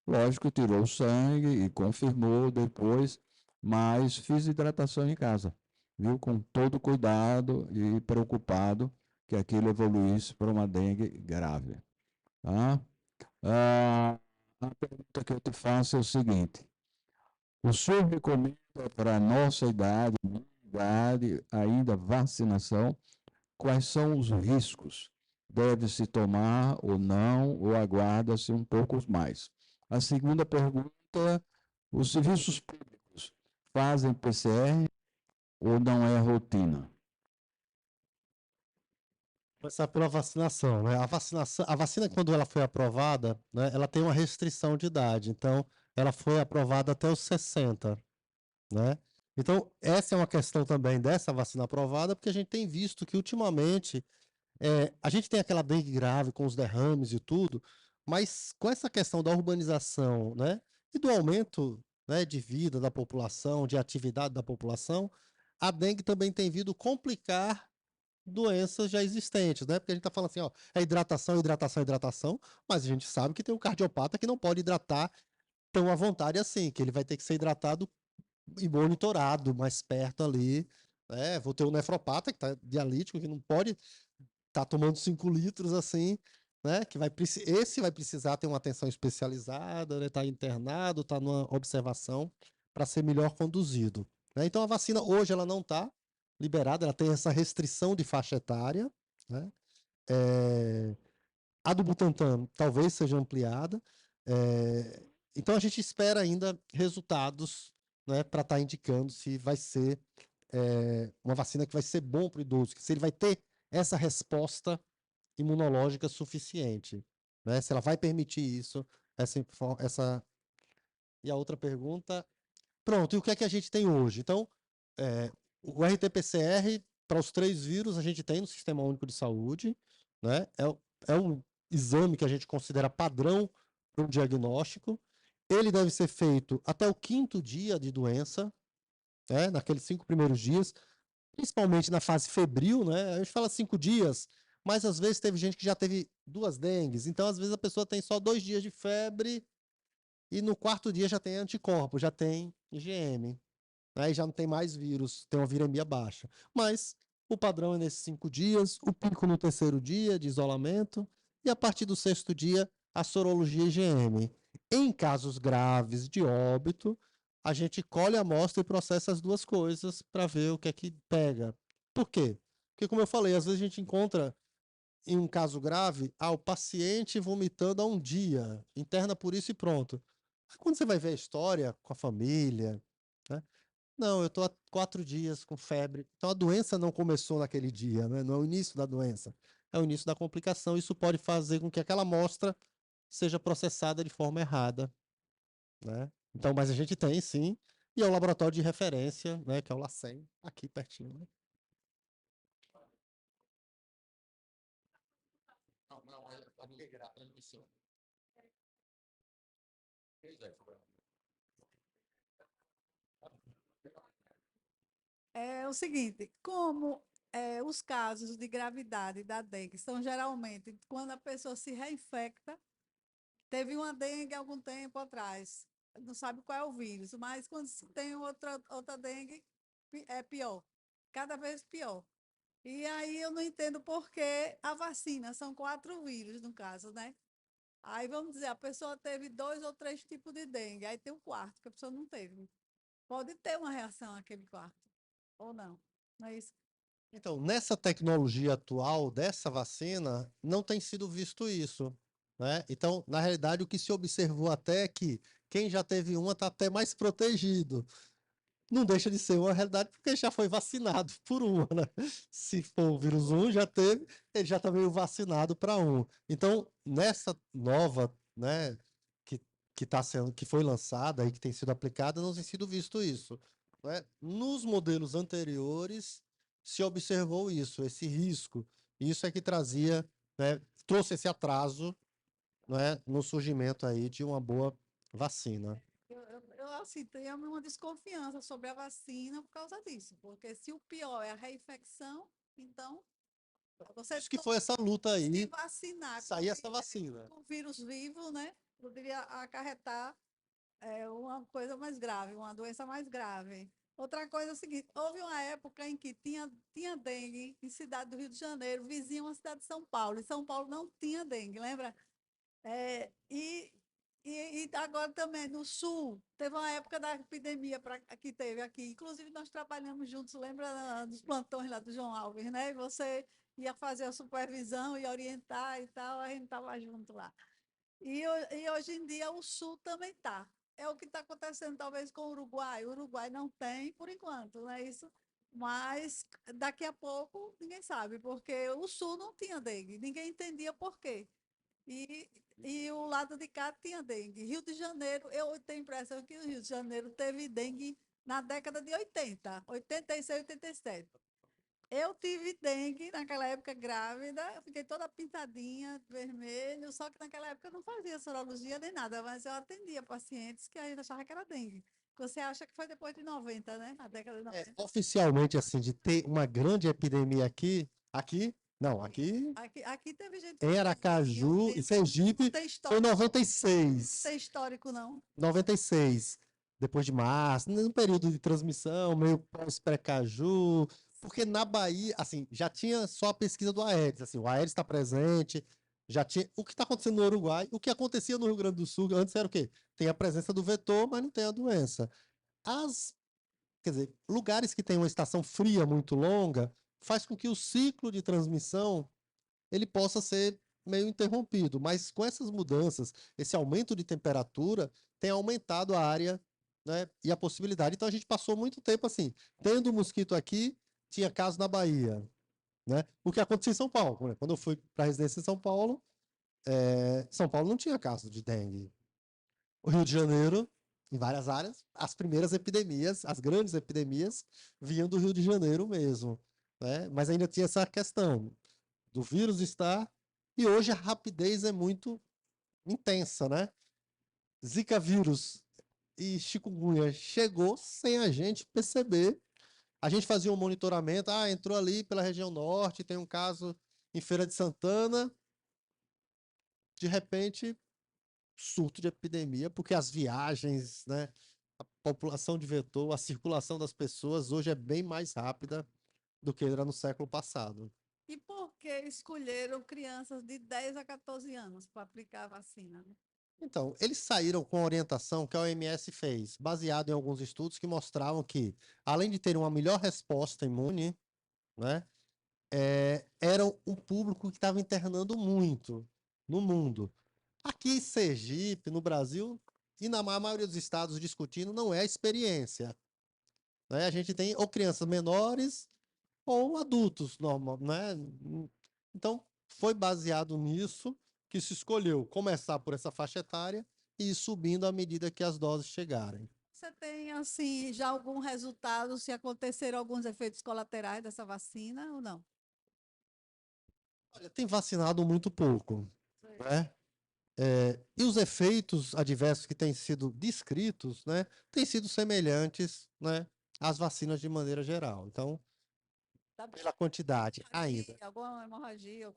Lógico, tirou o sangue e confirmou depois, mas fiz hidratação em casa, viu? Com todo cuidado e preocupado que aquilo evoluísse para uma dengue grave. Tá? A pergunta que eu te faço é o seguinte: o senhor recomenda para a nossa idade, minha idade, ainda vacinação? Quais são os riscos? Deve-se tomar ou não, ou aguarda-se um pouco mais? A segunda pergunta: os serviços públicos fazem PCR ou não é rotina? Começar pela vacinação, né? A vacina, quando ela foi aprovada, né, ela tem uma restrição de idade. Então, ela foi aprovada até os 60, né? Então, essa é uma questão também dessa vacina aprovada, porque a gente tem visto que, ultimamente, a gente tem aquela dengue grave com os derrames e tudo, mas com essa questão da urbanização, né, e do aumento, né, de vida da população, de atividade da população, a dengue também tem vindo complicar doenças já existentes, né? Porque a gente está falando assim, ó, é hidratação, hidratação, hidratação, mas a gente sabe que tem um cardiopata que não pode hidratar tão à vontade assim, que ele vai ter que ser hidratado e monitorado mais perto ali, né? Vou ter um nefropata que está dialítico, que não pode estar tomando 5 litros assim, né? Esse vai precisar ter uma atenção especializada, né? Tá internado, tá numa observação para ser melhor conduzido, né? Então a vacina hoje ela não está liberada, ela tem essa restrição de faixa etária, né? A do Butantan talvez seja ampliada. Então a gente espera ainda resultados, né, para estar indicando se vai ser uma vacina que vai ser bom para o idoso, se ele vai ter essa resposta imunológica suficiente, né? Se ela vai permitir isso, essa. E a outra pergunta. Pronto, e o que é que a gente tem hoje? Então, o RT-PCR, para os 3 vírus, a gente tem no Sistema Único de Saúde, né? É um exame que a gente considera padrão para um diagnóstico. Ele deve ser feito até o 5º dia de doença, né? Naqueles 5 primeiros dias, principalmente na fase febril, né? A gente fala 5 dias, mas às vezes teve gente que já teve 2 dengues, então às vezes a pessoa tem só 2 dias de febre e no 4º dia já tem anticorpo, já tem IgM. Aí já não tem mais vírus, tem uma viremia baixa. Mas o padrão é nesses 5 dias, o pico no 3º dia de isolamento, e a partir do 6º dia, a sorologia IgM. Em casos graves de óbito, a gente colhe a amostra e processa as 2 coisas para ver o que é que pega. Por quê? Porque, como eu falei, às vezes a gente encontra em um caso grave, o paciente vomitando há um dia, interna por isso e pronto. Quando você vai ver a história com a família, né? Não, eu estou há 4 dias com febre. Então a doença não começou naquele dia, né? Não é o início da doença, é o início da complicação. Isso pode fazer com que aquela amostra seja processada de forma errada, né? Então, mas a gente tem sim, e é o laboratório de referência, né? Que é o LACEN, aqui pertinho, né? É o seguinte, como os casos de gravidade da dengue são geralmente quando a pessoa se reinfecta, teve uma dengue há algum tempo atrás, não sabe qual é o vírus, mas quando se tem outra dengue, é pior, cada vez pior. E aí eu não entendo por que a vacina, são 4 vírus no caso, né? Aí vamos dizer, a pessoa teve 2 ou 3 tipos de dengue, aí tem o 4º, que a pessoa não teve. Pode ter uma reação àquele 4º, ou não, não é isso? Então, nessa tecnologia atual dessa vacina, não tem sido visto isso, né? Então, na realidade, o que se observou até é que quem já teve uma está até mais protegido. Não deixa de ser uma realidade porque já foi vacinado por uma, né? Se for o vírus 1, já teve, ele já está meio vacinado para um. Então, nessa nova, né, que foi lançada e que tem sido aplicada, não tem sido visto isso, né? Nos modelos anteriores se observou isso, esse risco. Isso é que trazia, né, trouxe esse atraso, né, no surgimento aí de uma boa vacina. Eu assim, tenho uma desconfiança sobre a vacina por causa disso, porque se o pior é a reinfecção, então você Isso que foi essa luta se aí, vacinar sair essa vacina. com vírus vivo, né, poderia acarretar uma coisa mais grave, uma doença mais grave. Outra coisa é o seguinte, houve uma época em que tinha dengue em cidade do Rio de Janeiro, vizinha uma cidade de São Paulo, e São Paulo não tinha dengue, lembra? É, e agora também no sul, teve uma época da epidemia que teve aqui. Inclusive, nós trabalhamos juntos, lembra dos plantões lá do João Alves, né? E você ia fazer a supervisão e orientar e tal, a gente estava junto lá. E hoje em dia o sul também está. É o que está acontecendo talvez com o Uruguai. O Uruguai não tem, por enquanto, não é isso? Mas daqui a pouco ninguém sabe, porque o sul não tinha dengue, ninguém entendia por quê. E o lado de cá tinha dengue. Rio de Janeiro, eu tenho a impressão que o Rio de Janeiro teve dengue na década de 80, 86, 87. Eu tive dengue naquela época grávida, eu fiquei toda pintadinha, vermelho, só que naquela época eu não fazia sorologia nem nada, mas eu atendia pacientes que ainda achavam que era dengue. Você acha que foi depois de 90, né? A década de 90. Oficialmente, assim, de ter uma grande epidemia aqui, não, aqui Aqui teve gente em Aracaju e Sergipe não tem foi histórico, 96. não tem histórico, não. 96, depois de março, no período de transmissão, meio pós-Precaju, porque na Bahia, assim, já tinha só a pesquisa do Aedes, assim, o Aedes está presente, já tinha, o que está acontecendo no Uruguai, o que acontecia no Rio Grande do Sul antes era o quê? Tem a presença do vetor, mas não tem a doença. Quer dizer, lugares que têm uma estação fria muito longa, faz com que o ciclo de transmissão ele possa ser meio interrompido, mas com essas mudanças, esse aumento de temperatura tem aumentado a área, né, e a possibilidade. Então a gente passou muito tempo assim, tendo mosquito aqui, tinha caso na Bahia, né? O que aconteceu em São Paulo, né? Quando eu fui para a residência em São Paulo não tinha caso de dengue. O Rio de Janeiro, em várias áreas, as primeiras epidemias, as grandes epidemias, vinham do Rio de Janeiro mesmo, né? Mas ainda tinha essa questão do vírus estar, e hoje a rapidez é muito intensa, né? Zika vírus e chikungunya chegou sem a gente perceber. A gente fazia um monitoramento, entrou ali pela região norte, tem um caso em Feira de Santana, de repente, surto de epidemia, porque as viagens, né, a população de vetor, a circulação das pessoas hoje é bem mais rápida do que era no século passado. E por que escolheram crianças de 10 a 14 anos para aplicar a vacina, né? Então, eles saíram com a orientação que a OMS fez, baseado em alguns estudos que mostravam que, além de ter uma melhor resposta imune, né, era um público que estava internando muito no mundo. Aqui em Sergipe, no Brasil, e na maioria dos estados discutindo, não é a experiência, né? A gente tem ou crianças menores ou adultos, normal, né? Então, foi baseado nisso que se escolheu começar por essa faixa etária e ir subindo à medida que as doses chegarem. Você tem, assim, já algum resultado, se aconteceram alguns efeitos colaterais dessa vacina ou não? Olha, tem vacinado muito pouco, né? E os efeitos adversos que têm sido descritos, né, têm sido semelhantes, né, às vacinas de maneira geral. Então, Tá pela quantidade ainda. alguma hemorragia,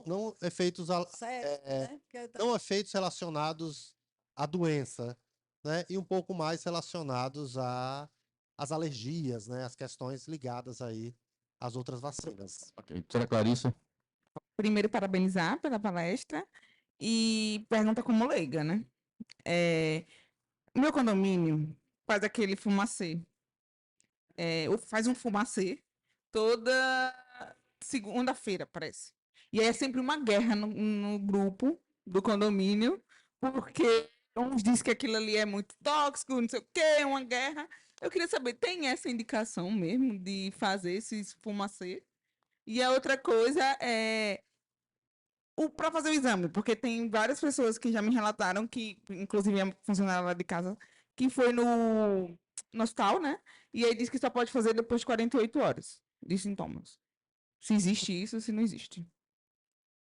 Não efeitos, sepse, né? Porque não efeitos relacionados à doença, né, e um pouco mais relacionados às alergias, né, às questões ligadas aí às outras vacinas. Ok. Doutora Clarissa. Primeiro, parabenizar pela palestra e pergunta como leiga, né? O meu condomínio faz aquele fumacê. Faz um fumacê toda segunda-feira, parece. E aí é sempre uma guerra no grupo do condomínio, porque uns dizem que aquilo ali é muito tóxico, não sei o quê, uma guerra. Eu queria saber, tem essa indicação mesmo de fazer esses fumacê? E a outra coisa é para fazer o exame, porque tem várias pessoas que já me relataram que, inclusive a funcionária lá de casa, que foi no hospital, né? E aí disse que só pode fazer depois de 48 horas de sintomas. Se existe isso, se não existe.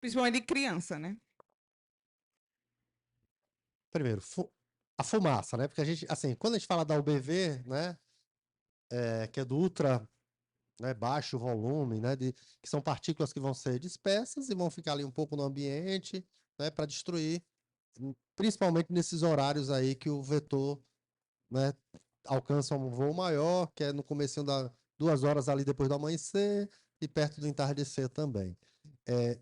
Principalmente de criança, né? Primeiro, a fumaça, né? Porque a gente, assim, quando a gente fala da UBV, né, que é do ultra, né, baixo volume, né, que são partículas que vão ser dispersas e vão ficar ali um pouco no ambiente, né, para destruir, principalmente nesses horários aí que o vetor, né, alcança um voo maior, que é no comecinho da 2 horas ali depois do amanhecer e perto do entardecer também.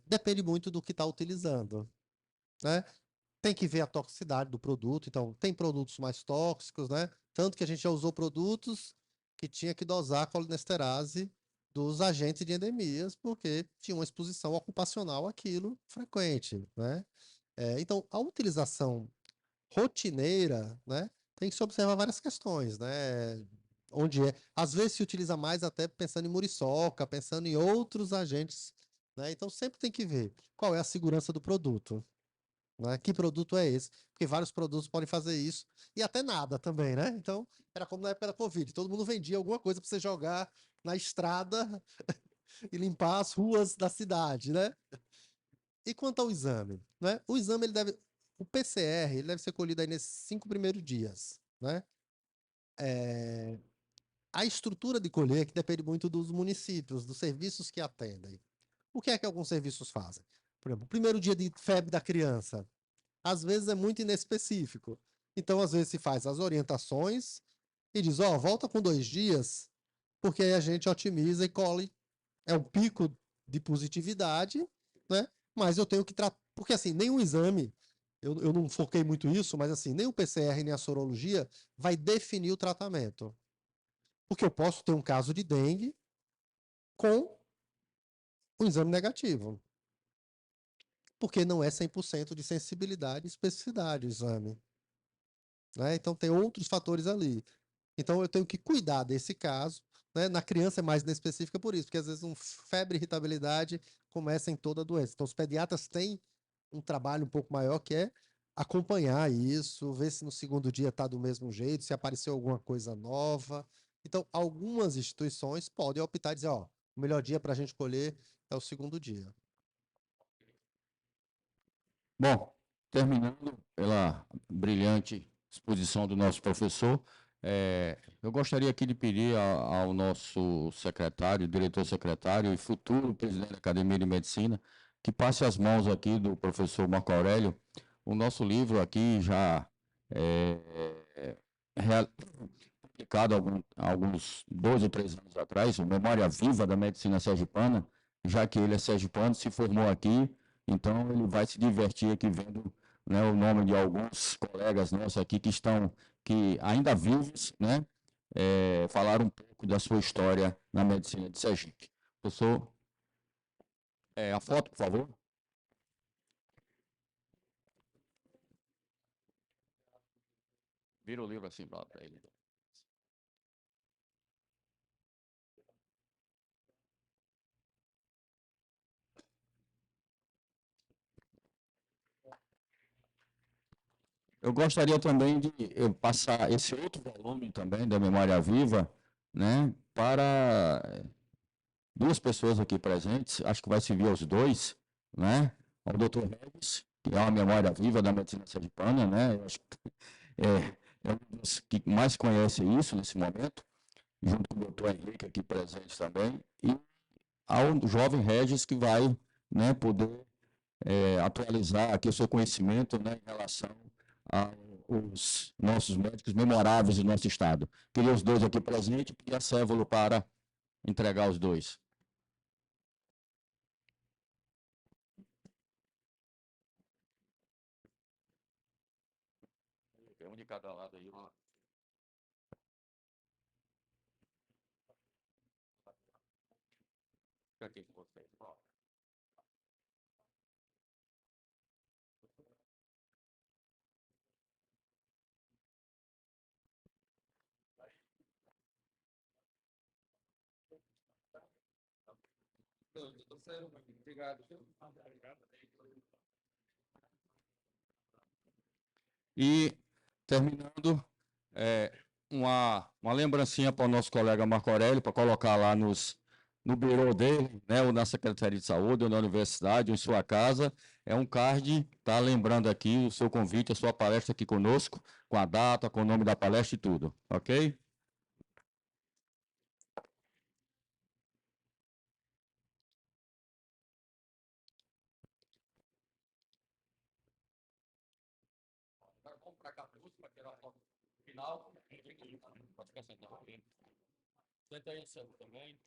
Depende muito do que está utilizando, né? Tem que ver a toxicidade do produto. Então, tem produtos mais tóxicos, né? Tanto que a gente já usou produtos que tinha que dosar a colinesterase dos agentes de endemias, porque tinha uma exposição ocupacional àquilo frequente, né? Então, a utilização rotineira, né? Tem que se observar várias questões, né? Às vezes se utiliza mais até pensando em muriçoca, pensando em outros agentes, né? Então, sempre tem que ver qual é a segurança do produto, né? Que produto é esse? Porque vários produtos podem fazer isso e até nada também, né? Então, era como na época da Covid, todo mundo vendia alguma coisa para você jogar na estrada e limpar as ruas da cidade, né? E quanto ao exame, né? O PCR, ele deve ser colhido aí nesses 5 primeiros dias, né? A estrutura de colher que depende muito dos municípios, dos serviços que atendem. O que é que alguns serviços fazem? Por exemplo, o primeiro dia de febre da criança, às vezes é muito inespecífico. Então, às vezes, se faz as orientações e diz, volta com 2 dias, porque aí a gente otimiza e colhe. É um pico de positividade, né? Mas eu tenho que tratar. Porque, assim, nenhum exame, eu não foquei muito isso, mas, assim, nem o PCR nem a sorologia vai definir o tratamento. Porque eu posso ter um caso de dengue com um exame negativo. porque não é 100% de sensibilidade e especificidade o exame, né? Então tem outros fatores ali. Então eu tenho que cuidar desse caso, né? Na criança é mais específica por isso, porque às vezes febre e irritabilidade começa em toda a doença. Então os pediatras têm um trabalho um pouco maior que é acompanhar isso, ver se no segundo dia está do mesmo jeito, se apareceu alguma coisa nova. Então algumas instituições podem optar e dizer, ó, o melhor dia para a gente colher é o segundo dia. Bom, terminando pela brilhante exposição do nosso professor, eu gostaria aqui de pedir ao nosso secretário, diretor secretário e futuro presidente da Academia de Medicina, que passe as mãos aqui do professor Marco Aurélio. O nosso livro aqui já publicado há alguns 2 ou 3 anos atrás, o Memória Viva da Medicina Sergipana, já que ele é sergipano, se formou aqui, então ele vai se divertir aqui vendo, né, o nome de alguns colegas nossos aqui que ainda vivos, né, falaram um pouco da sua história na medicina de Sergipe. Professor, a foto, por favor. Vira o livro assim para ele. Eu gostaria também de passar esse outro volume também da Memória Viva, né, para 2 pessoas aqui presentes, acho que vai servir aos 2, né, ao Dr. Regis, que é uma memória viva da medicina sergipana, né, eu acho que é um dos que mais conhece isso nesse momento, junto com o Dr. Henrique aqui presente também, e ao jovem Regis que vai, né, poder atualizar aqui o seu conhecimento, né, em relação aos nossos médicos memoráveis do nosso estado. Queria os 2 aqui presentes e a Cévolo para entregar os 2. Um de cada lado aí. Fica aqui com vocês. Obrigado. E, terminando, uma lembrancinha para o nosso colega Marco Aurélio, para colocar lá no birô dele, né, ou na Secretaria de Saúde, ou na universidade, ou em sua casa. É um card, tá lembrando aqui o seu convite, a sua palestra aqui conosco, com a data, com o nome da palestra e tudo, ok? Vamos para cá, para tirar a foto final. Pode ficar sentado aqui. Senta aí, também.